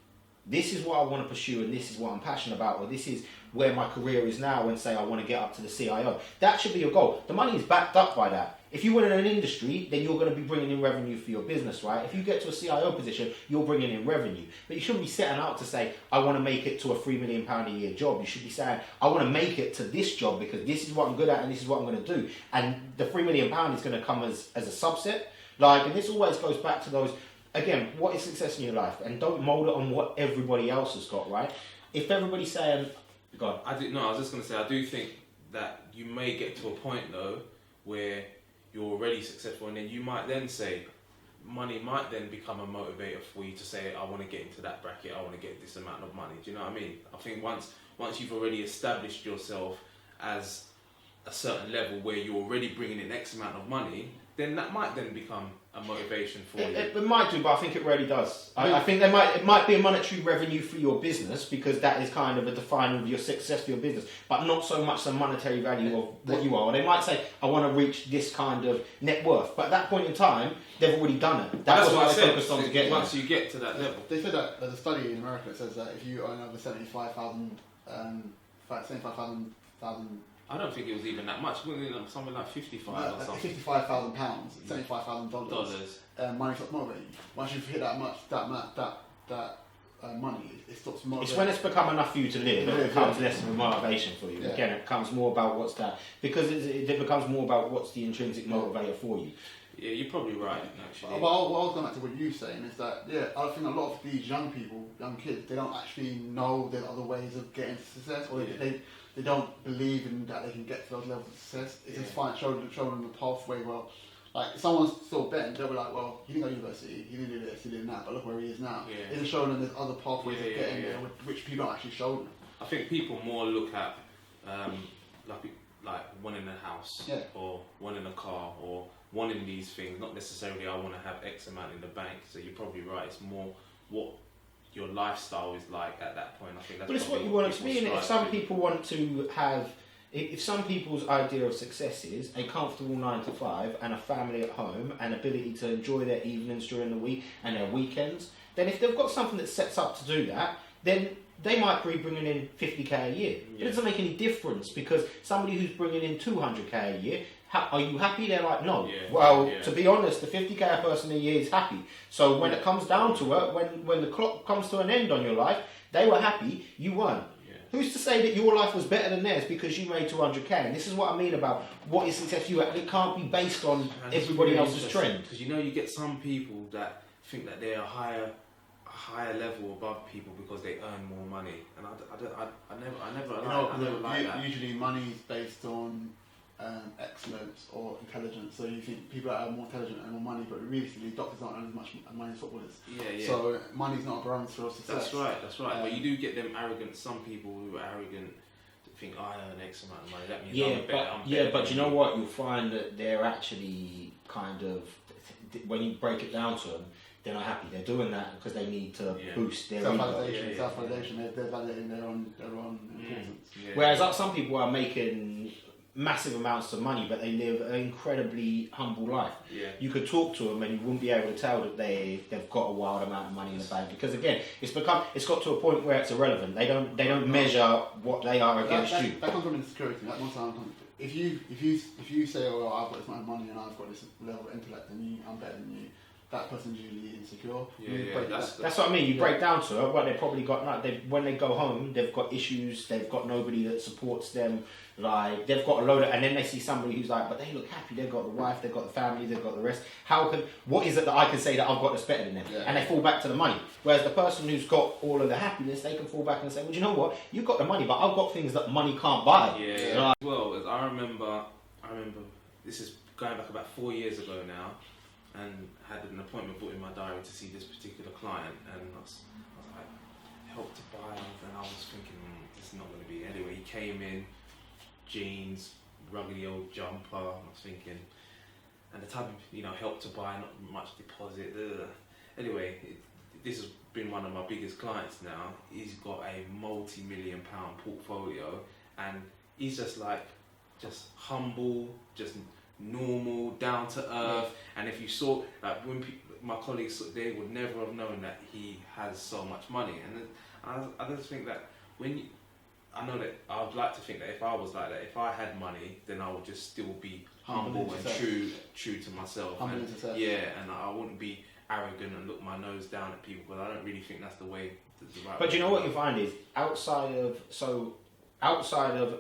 this is what I want to pursue and this is what I'm passionate about, or this is where my career is now, and say I want to get up to the CIO. That should be your goal. The money is backed up by that. If you win in an industry, then you're going to be bringing in revenue for your business, right? If you get to a CIO position, you're bringing in revenue. But you shouldn't be setting out to say, I want to make it to a £3 million a year job. You should be saying, I want to make it to this job because this is what I'm good at and this is what I'm going to do. And the £3 million is going to come as a subset. And this always goes back to those, again, what is success in your life? And don't mould it on what everybody else has got, right? If everybody's saying, go on. I was just going to say, I do think that you may get to a point though where you're already successful, and then you might then say, money might then become a motivator for you to say, I want to get into that bracket, I want to get this amount of money. Do you know what I mean? I think once you've already established yourself as a certain level where you're already bringing in X amount of money, then that might then become a motivation for you. It might do, but I think it rarely does. I think it might be a monetary revenue for your business because that is kind of a definer of your success for your business, but not so much the monetary value of what you are. Or they might say, I want to reach this kind of net worth, but at that point in time, they've already done it. That's what they focused on to get once you get to that level. They said that there's a study in America that says that if you earn over 75,000 I don't think it was even that much. Something like 55 or something. £55,000, $75,000. Money stops motivating you. Once you've hit that money, it stops motivating. It's when it's become enough for you to live, it becomes less of a motivation for you. Yeah. Again, it becomes more about what's that, because it becomes more about what's the intrinsic motivator for you. Yeah, you're probably right, actually. Well, what I was going back to what you were saying is that, I think a lot of these young kids, they don't actually know there's other ways of getting to success, or they don't believe in that they can get to those levels of success. It's just fine, show them the pathway. Well, like if someone's still betting, they'll be like, well, he didn't go to university, he didn't do this, he didn't that, but look where he is now. Yeah. It's just showing them there's other pathways of getting there, which people don't actually show them. I think people more look at like wanting a house or wanting a car or wanting these things, not necessarily I want to have X amount in the bank. So you're probably right. It's more what your lifestyle is like at that point. I think that's. But it's what you want it to be. And if some people want to have, if some people's idea of success is a comfortable 9 to 5 and a family at home and ability to enjoy their evenings during the week and their weekends, then if they've got something that sets up to do that, then they might be bringing in 50k a year. It doesn't make any difference because somebody who's bringing in 200k a year, are you happy? They're like, no. To be honest, the 50k person a year is happy. So when it comes down to it, when the clock comes to an end on your life, they were happy, you weren't. Who's to say that your life was better than theirs because you made 200k? And this is what I mean about what is success for you. It can't be based on everybody else's trend. Because you get some people that think that they're a higher level above people because they earn more money, and I never like that. Usually, money is based on excellence or intelligence. So you think people that are more intelligent earn more money, but realistically, doctors don't earn as much money as footballers. Yeah. So money's not a barometer of success. That's right. But you do get them arrogant. Some people who are arrogant think, I earn X amount of money. That means I'm better. But you know what? You'll find that they're actually kind of, when you break it down to them, they're not happy. They're doing that because they need to boost their self-validation. Self-validation. They're validating their own importance. Yeah. Whereas some people are making massive amounts of money, but they live an incredibly humble life. Yeah. You could talk to them and you wouldn't be able to tell that they've got a wild amount of money in the bank because again, it's got to a point where it's irrelevant. They don't measure what they are against you. That comes from insecurity. That one time, if you say, oh, I've got this amount of money and I've got this level of intellect and I'm better than you, that person's usually insecure. That's what I mean. You break down to it, well, they've probably got when they go home, they've got issues. They've got nobody that supports them. Like they've got a load of, and then they see somebody who's like, but they look happy. They've got the wife, they've got the family, they've got the rest. What is it that I can say that I've got that's better than them? Yeah. And they fall back to the money. Whereas the person who's got all of the happiness, they can fall back and say, well, you know what? You've got the money, but I've got things that money can't buy. Well, I remember. This is going back about 4 years ago now. and had an appointment booked in my diary to see this particular client, and I was like, Help to Buy, and I was thinking, this is not going to be. Anyway, he came in, jeans, ruggedy old jumper, I was thinking, and the type of, Help to Buy, not much deposit. Anyway, this has been one of my biggest clients now. He's got a multi-million pound portfolio, and he's just humble, just normal, down to earth. And if you saw, like, when my colleagues, they would never have known that he has so much money. And I just think that I know that I would like to think that if I was like that, if I had money, then I would just still be humble and true to myself. And I wouldn't be arrogant and look my nose down at people, because I don't really think that's the way. But do you know what you find is outside of,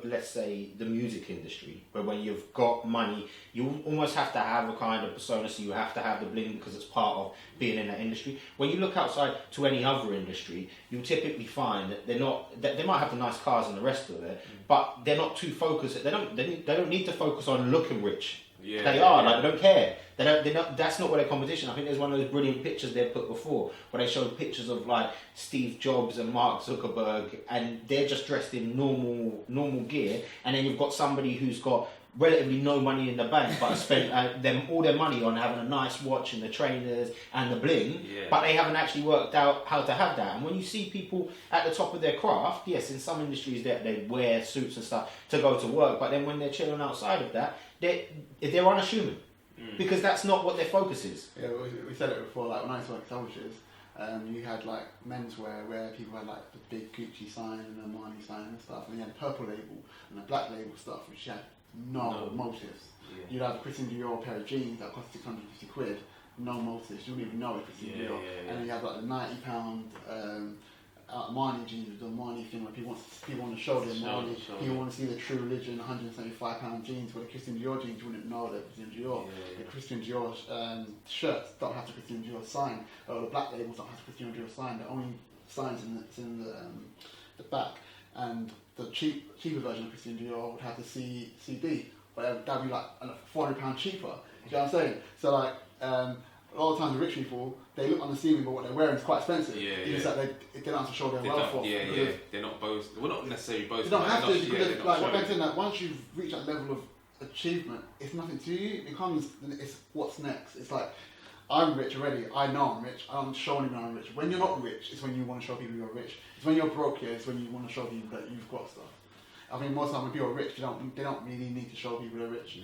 let's say, the music industry, where when you've got money, you almost have to have a kind of persona, so you have to have the bling because it's part of being in that industry. When you look outside to any other industry, you'll typically find that they might have the nice cars and the rest of it, but they're not too focused. They don't need to focus on looking rich. Yeah, they don't care. That's not what their competition. I think there's one of those brilliant pictures they've put before, where they showed pictures of like Steve Jobs and Mark Zuckerberg, and they're just dressed in normal gear, and then you've got somebody who's got relatively no money in the bank, but spent all their money on having a nice watch and the trainers and the bling, but they haven't actually worked out how to have that. And when you see people at the top of their craft, yes, in some industries they wear suits and stuff to go to work, but then when they're chilling outside of that, they're unassuming. Because that's not what their focus is. Yeah, we said it before, like when I used to work at publishers, you had like menswear where people had like the big Gucci sign and the Armani sign and stuff, and you had a purple label and a black label stuff which had no motives. Yeah. You'd have a Christian Dior pair of jeans that cost 650 quid, no motives, you wouldn't even know it was Christian Dior. And then you have like the £90 Armani jeans with the Armani thing where people want to show them Armani, people want to see the True Religion £175 jeans, where the Christian Dior jeans you wouldn't know that Christian Dior. The Christian Dior shirts don't have the Christian Dior sign, or the black labels don't have the Christian Dior sign. The only signs in the back, and the cheaper version of Christian Dior would have the CD, but that'd be like £400 cheaper. You know what I'm saying? So like a lot of times the rich people, they look unassuming, but what they're wearing is quite expensive. It's like they don't have to show their wealth off. They're not boasting. Well, not necessarily boasting. They don't have to, because like what I'm saying, that once you've reached that level of achievement, it's nothing to you. It's what's next. It's like, I'm rich already. I know I'm rich. I don't show anyone I'm rich. When you're not rich, it's when you want to show people you're rich. It's when you're broke here. It's when you want to show people that you've got stuff. I mean, most of the time when people are rich, they don't really need to show people they're rich.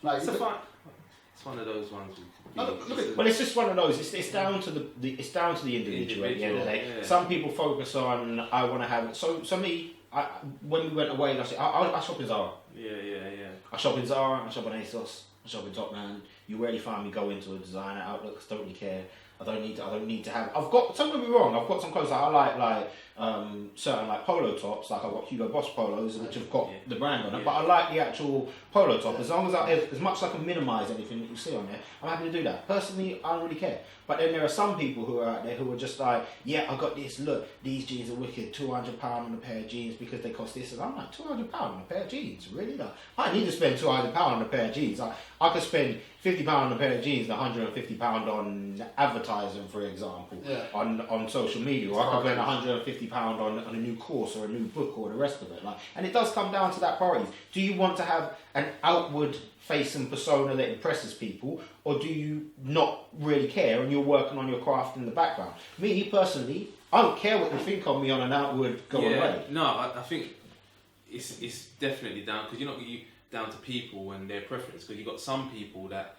Like it's one of those ones. Well, it's just one of those. It's down to the individual at the end of the day. Some people focus on I want to have it. So me, when we went away, I shop in Zara. I shop in Zara. I shop in ASOS. I shop in Topman. You rarely find me go into a designer outlet. Don't really care. I don't need to have. I've got. Don't get me wrong. I've got some clothes that I like certain like polo tops. Like I've got Hugo Boss polos, which have got the brand on it. But I like the actual polo top. As long as much as I can minimise anything that you see on there, I'm happy to do that. Personally, I don't really care. But then there are some people who are out there who are just like, yeah, I got this. Look, these jeans are wicked. £200 on a pair of jeans because they cost this. And I'm like, £200 on a pair of jeans, really? Like, I need to spend £200 on a pair of jeans. I could spend £50 on a pair of jeans and £150 on advertising, for example, on social media, or I could spend £150 on a new course or a new book or the rest of it. And it does come down to that priorities. Do you want to have an outward face and persona that impresses people, or do you not really care and you're working on your craft in the background? Me personally, I don't care what you think of me on an outward way. No, I think it's definitely down, because you're not down to people and their preference, because you've got some people that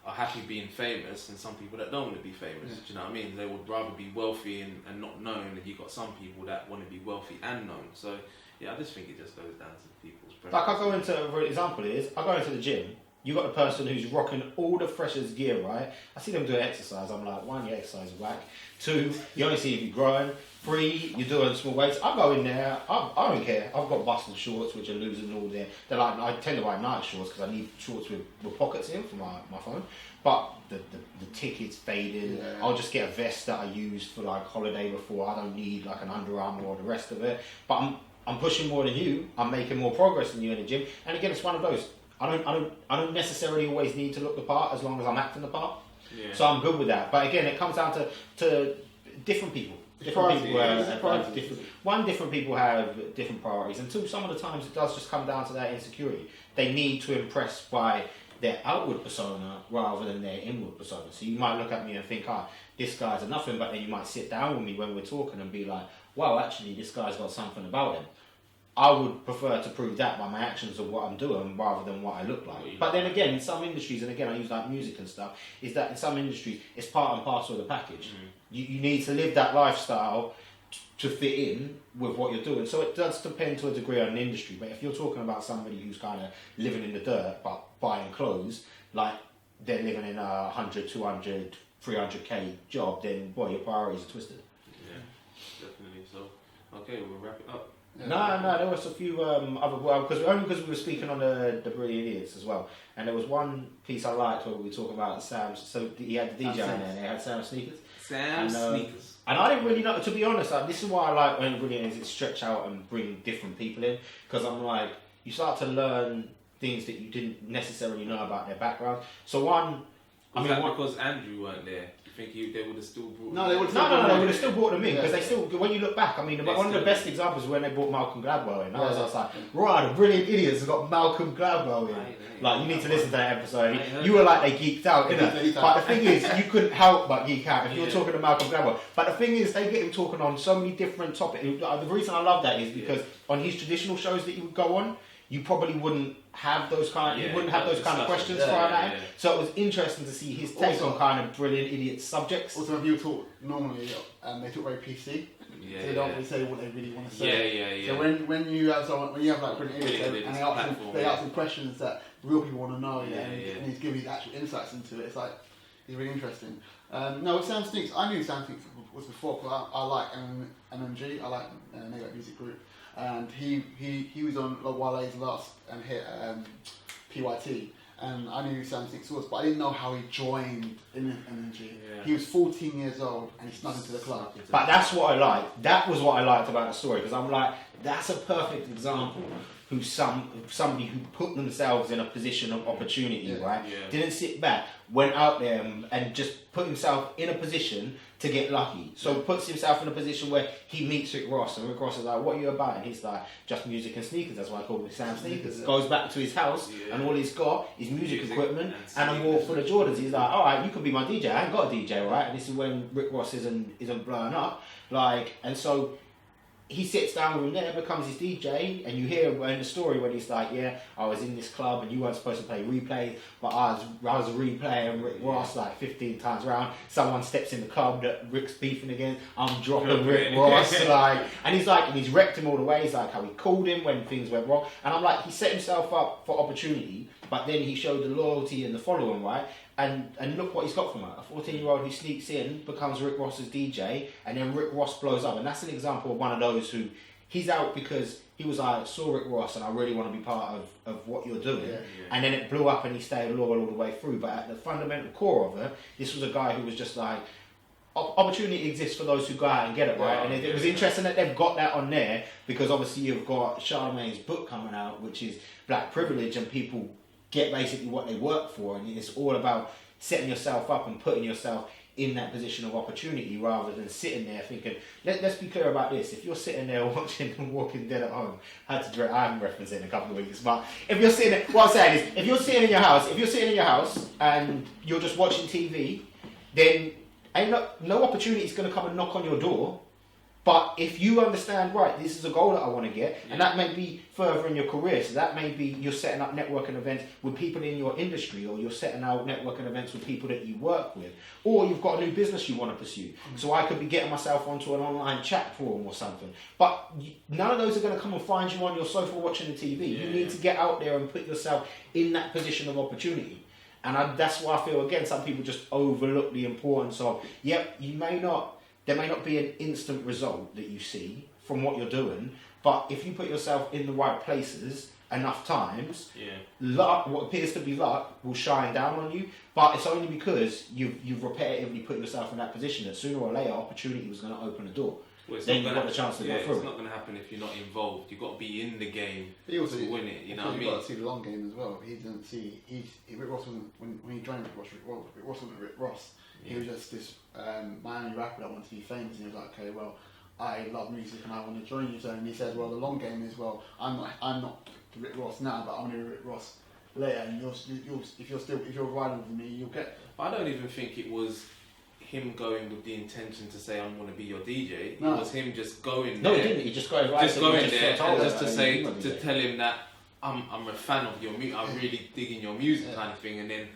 are happy being famous and some people that don't want to be famous. Do you know what I mean? They would rather be wealthy and not known, and you've got some people that want to be wealthy and known. So I just think it just goes down to people's preference. Like for example I go into the gym. You got the person who's rocking all the freshest gear, right? I see them doing exercise. I'm like, one, your exercise is whack. Two, you only see if you're growing. Three, you're doing small weights. I go in there. I don't care. I've got busted shorts which are losing all there. They're like, I tend to buy night shorts because I need shorts with pockets in for my phone. But the ticket's fading. Yeah. I'll just get a vest that I used for like holiday before. I don't need like an Under Armour or the rest of it. But I'm pushing more than you. I'm making more progress than you in the gym. And again, it's one of those. I don't necessarily always need to look the part as long as I'm acting the part. Yeah. So I'm good with that. But again, it comes down to different people. Different people have different people have different priorities, and two, some of the times it does just come down to that insecurity. They need to impress by their outward persona rather than their inward persona. So you might look at me and think, this guy's a nothing, but then you might sit down with me when we're talking and be like, wow, actually this guy's got something about him. I would prefer to prove that by my actions of what I'm doing rather than what I look like. But then again, in some industries, and again I use like music and stuff, is that in some industries it's part and parcel of the package. You need to live that lifestyle to fit in with what you're doing. So it does depend to a degree on an industry. But if you're talking about somebody who's kind of living in the dirt but buying clothes, like they're living in a 100, 200, 300k job, then boy, your priorities are twisted. Yeah, definitely. So, okay, we'll wrap it up. No, there was a few other, because we were speaking on the Brilliant Idiots as well, and there was one piece I liked where we were talking about Sam. So he had the DJ in there, and they had Sam Sneakers. Sneakers. And I didn't really know, to be honest. This is why I like when Brilliant Idiots stretch out and bring different people in, because I'm like, you start to learn things that you didn't necessarily know about their background. So because Andrew weren't there? You think they would have still brought? No, they would have still brought them in because they still. When you look back, I mean, one of the best examples was when they brought Malcolm Gladwell in. I was like, right, the Brilliant Idiots have got Malcolm Gladwell in. Like, you need to listen to that episode. You were like, they geeked out, innit? But the thing is, you couldn't help but geek out if you were talking to Malcolm Gladwell. But the thing is, they get him talking on so many different topics. The reason I love that is because on his traditional shows that he would go on, you probably wouldn't have those kind of questions thrown at him. So it was interesting to see his take on kind of Brilliant Idiot subjects. Also, when people talk normally, they talk very PC. So they don't really say what they really want to say. So when you have like Brilliant Idiots and they ask them questions that real people want to know, and he's giving you actual insights into it, it's like, it's really interesting. No, with Sam Sneaks, I knew Sam Sneaks was before, because I like MMG, I like Mega Music Group. And he was on Wale's last hit, PYT, and I knew who Sam Sneaks was, but I didn't know how he joined in Energy. Yeah. He was 14 years old and he snuck into the club. But that's what I liked. That was what I liked about the story, because I'm like, that's a perfect example who somebody who put themselves in a position of opportunity, right? Yeah. Didn't sit back, went out there and just put himself in a position to get lucky. So puts himself in a position where he meets Rick Ross, and Rick Ross is like, what are you about? And he's like, just music and sneakers. That's why I call him Sam Sneakers. Goes back to his house, and all he's got is music equipment and a wall full of Jordans. He's like, all right, you can be my DJ. I ain't got a DJ, right? And this is when Rick Ross isn't blowing up. And so he sits down with him there, becomes his DJ, and you hear in the story when he's like, yeah, I was in this club and you weren't supposed to play replay, but I was a replay and Rick Ross like 15 times round. Someone steps in the club that Rick's beefing against, I'm dropping Rick Ross, and he's wrecked him all the way. He's like how he called him when things went wrong, and I'm like, he set himself up for opportunity, but then he showed the loyalty and the following, right? And look what he's got from it. A 14-year-old who sneaks in, becomes Rick Ross's DJ, and then Rick Ross blows up. And that's an example of one of those who, he's out because he was like, saw Rick Ross and I really want to be part of what you're doing. And then it blew up and he stayed loyal all the way through. But at the fundamental core of it, this was a guy who was just like, opportunity exists for those who go out and get it, right? And it was interesting that they've got that on there, because obviously you've got Charlemagne's book coming out, which is Black Privilege, and people get basically what they work for, and it's all about setting yourself up and putting yourself in that position of opportunity rather than sitting there thinking, let's be clear about this, if you're sitting there watching Walking Dead at home, I haven't referenced it in a couple of weeks, but if you're sitting there, what I'm saying is, if you're sitting in your house and you're just watching TV, then no opportunity is going to come and knock on your door. But if you understand, right, this is a goal that I want to get, and that may be further in your career, so that may be you're setting up networking events with people in your industry, or you're setting out networking events with people that you work with, or you've got a new business you want to pursue. So I could be getting myself onto an online chat forum or something. But none of those are going to come and find you on your sofa watching the TV. You need to get out there and put yourself in that position of opportunity. And that's why I feel, again, some people just overlook the importance of, there may not be an instant result that you see from what you're doing, but if you put yourself in the right places enough times, luck, what appears to be luck, will shine down on you. But it's only because you've repetitively put yourself in that position that sooner or later opportunity was going to open a door. Well, then you've got the chance to go through. It's not going to happen if you're not involved. You've got to be in the game to win it. You know what I mean? You've got to see the long game as well. He didn't see. Rick Ross wasn't when he joined Rick Ross. Rick Ross wasn't Rick Ross. Yeah. He was just this Miami rapper that wanted to be famous. And he was like, okay, well, I love music and I want to join you. So, and he said, well, the long game is, well, I'm not Rick Ross now, but I'm going to be Rick Ross later. And if you're riding with me, you'll get. I don't even think it was him going with the intention to say I'm going to be your DJ. No. It was him just going No, there. he didn't. He just got right. Just going there and just to say to to tell him that I'm a fan of your music. I'm really digging your music, kind of thing. And then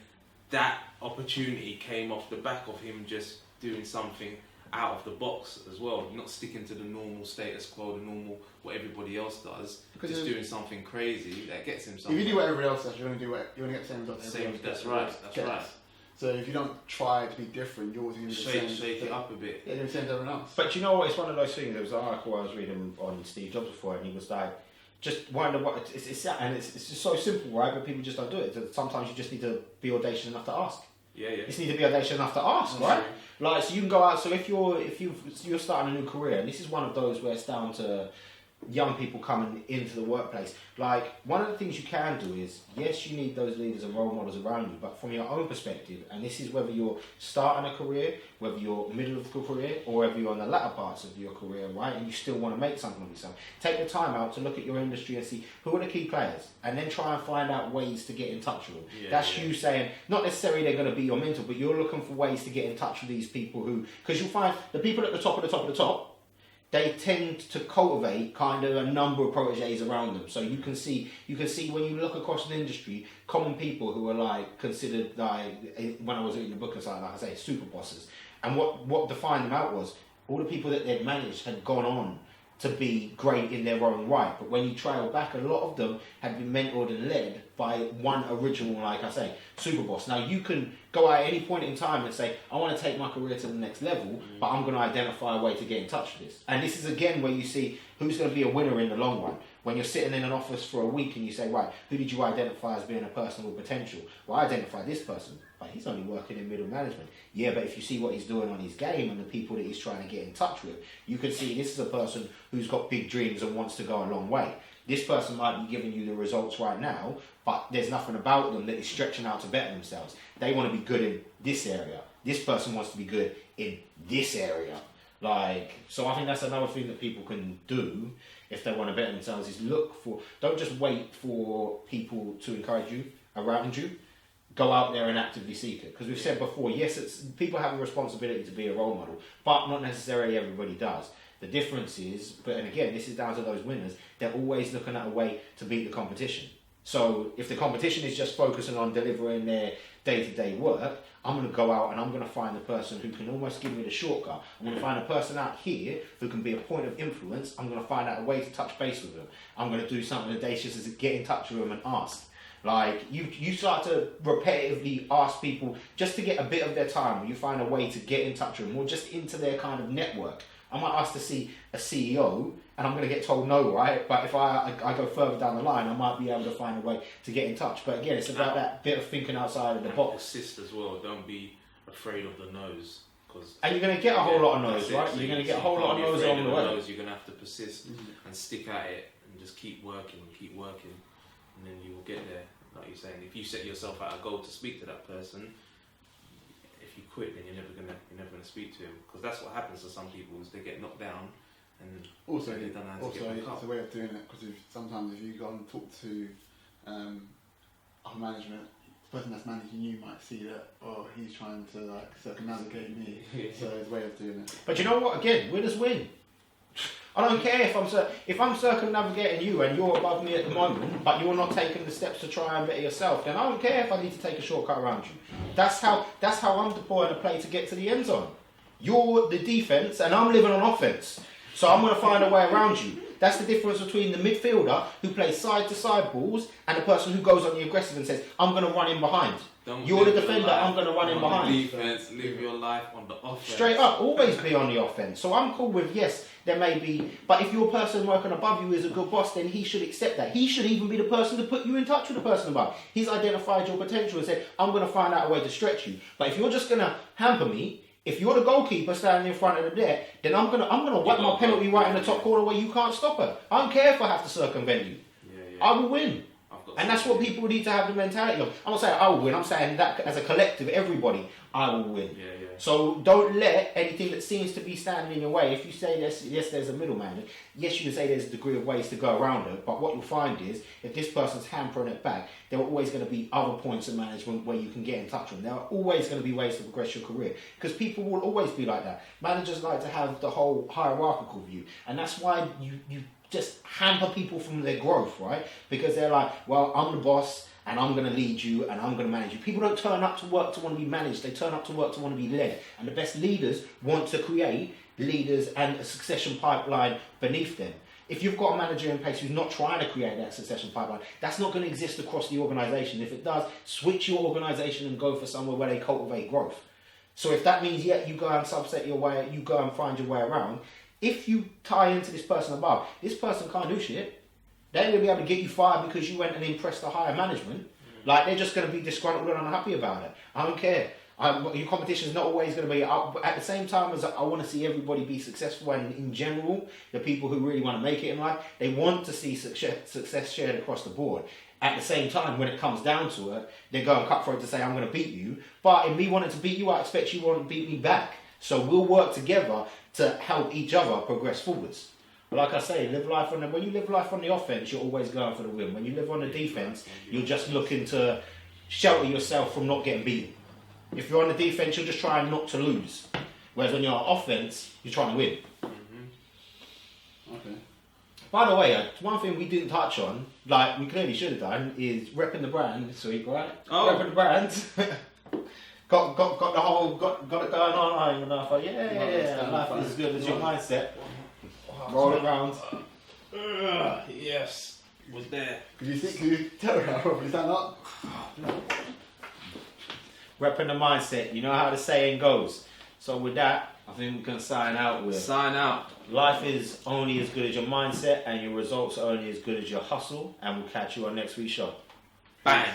that opportunity came off the back of him just doing something out of the box as well, not sticking to the normal status quo, the normal what everybody else does. Because just doing something crazy that gets him something. If you do what everybody else does, you're going to get the same result. That's right. That's right. So if you don't try to be different, you're always going to be the same. Shake it up a bit. Yeah, you're the same as everyone else. But you know what? It's one of those things. There was an article I was reading on Steve Jobs before, and he was like, just wonder what it's just so simple, right? But people just don't do it. So sometimes you just need to be audacious enough to ask. Yeah. You just need to be audacious enough to ask, right? Like, so you can go out. So if you're starting a new career, and this is one of those where it's down to young people coming into the workplace. Like, one of the things you can do is, yes, you need those leaders and role models around you, but from your own perspective, and this is whether you're starting a career, whether you're middle of the career, or whether you're on the latter parts of your career, right, and you still want to make something of yourself, take the time out to look at your industry and see who are the key players, and then try and find out ways to get in touch with them. That's you saying, not necessarily they're going to be your mentor, but you're looking for ways to get in touch with these people who, because you'll find the people at the top of the top of the top, they tend to cultivate kind of a number of proteges around them. So you can see when you look across the industry, common people who are like considered like, when I was reading the book and something, like I say, super bosses. And what defined them out was all the people that they'd managed had gone on to be great in their own right. But when you trail back, a lot of them had been mentored and led by one original, like I say, super boss. Now you can go out at any point in time and say, I want to take my career to the next level, but I'm going to identify a way to get in touch with this. And this is again where you see who's going to be a winner in the long run. When you're sitting in an office for a week and you say, right, who did you identify as being a person with potential? Well, I identify this person, but he's only working in middle management. Yeah, but if you see what he's doing on his game and the people that he's trying to get in touch with, you can see this is a person who's got big dreams and wants to go a long way. This person might be giving you the results right now, but there's nothing about them that is stretching out to better themselves. They want to be good in this area. This person wants to be good in this area. Like, so I think that's another thing that people can do if they want to better themselves is don't just wait for people to encourage you around you. Go out there and actively seek it. Because we've said before, yes, people have a responsibility to be a role model, but not necessarily everybody does. The difference is, and again, this is down to those winners, they're always looking at a way to beat the competition. So if the competition is just focusing on delivering their day-to-day work, I'm going to go out and I'm going to find the person who can almost give me the shortcut. I'm going to find a person out here who can be a point of influence. I'm going to find out a way to touch base with them. I'm going to do something audacious as to get in touch with them and ask. Like, you start to repetitively ask people just to get a bit of their time. You find a way to get in touch with them or just into their kind of network. I might ask to see a CEO and I'm going to get told no, right? But if I go further down the line, I might be able to find a way to get in touch. But again, it's about that bit of thinking outside of the box. Assist as well. Don't be afraid of the no's. And you're going to get a whole lot of no's, right? You're going to get a whole lot of no's along the way. You're going to have to persist and stick at it and just keep working, and then you will get there. Like you're saying, if you set yourself out a goal to speak to that person, if you quit, then you're never gonna speak to him, because that's what happens to some people is they get knocked down, and also they don't know how to get back up. It's a way of doing it, because sometimes if you go and talk to upper management, the person that's managing you might see that, oh, he's trying to like circumnavigate me. So it's a way of doing it. But you know what? Again, winners win. I don't care if I'm circumnavigating you and you're above me at the moment, but you're not taking the steps to try and better yourself. Then I don't care if I need to take a shortcut around you. That's how I'm deploying the play to get to the end zone. You're the defense, and I'm living on offense. So I'm going to find a way around you. That's the difference between the midfielder who plays side-to-side balls and the person who goes on the aggressive and says, I'm going to run in behind. You're the defender, I'm going to run in behind. Defense, live your life on the offense. Straight up, always be on the offense. So I'm cool with, yes, there may be, but if your person working above you is a good boss, then he should accept that. He should even be the person to put you in touch with the person above. He's identified your potential and said, I'm going to find out a way to stretch you. But if you're just going to hamper me, If you're the goalkeeper standing in front of the net, then I'm gonna whack my penalty right in the top corner where you can't stop her. I don't care if I have to circumvent you. I will win. And that's what people need to have the mentality of. I'm not saying I will win, I'm saying that as a collective, everybody, I will win. So don't let anything that seems to be standing in your way, if you say there's a middleman, yes, you can say there's a degree of ways to go around it, but what you'll find is, if this person's hampering it back, there are always going to be other points of management where you can get in touch with them. There are always going to be ways to progress your career, because people will always be like that. Managers like to have the whole hierarchical view, and that's why you just hamper people from their growth, right? Because they're like, well, I'm the boss, and I'm going to lead you, and I'm going to manage you. People don't turn up to work to want to be managed. They turn up to work to want to be led. And the best leaders want to create leaders and a succession pipeline beneath them. If you've got a manager in place who's not trying to create that succession pipeline, that's not going to exist across the organisation. If it does, switch your organisation and go for somewhere where they cultivate growth. So if that means, you go and subset your way, you go and find your way around. If you tie into this person above, this person can't do shit. They're going to be able to get you fired because you went and impressed the higher management. Like, they're just going to be disgruntled and unhappy about it. I don't care. Your competition is not always going to be up. At the same time as I want to see everybody be successful, and in general, the people who really want to make it in life, they want to see success shared across the board. At the same time, when it comes down to it, they go and cutthroat to say, I'm going to beat you. But in me wanting to beat you, I expect you want to beat me back. So we'll work together to help each other progress forwards. But like I say, when you live life on the offense, you're always going for the win. When you live on the defense, you're just looking to shelter yourself from not getting beaten. If you're on the defense, you're just trying not to lose. Whereas when you're on offense, you're trying to win. Okay. By the way, one thing we didn't touch on, like we clearly should have done, is repping the brand. Sweet, right? Repping the brand. got it going on. And I thought, life is as good as your mindset. Roll it round. Yes, was there. Could you tell her how probably stand up? Repping the mindset. You know how the saying goes. So with that, I think we can sign out with. Sign out. Life is only as good as your mindset, and your results are only as good as your hustle. And we'll catch you on next week's show. Bang.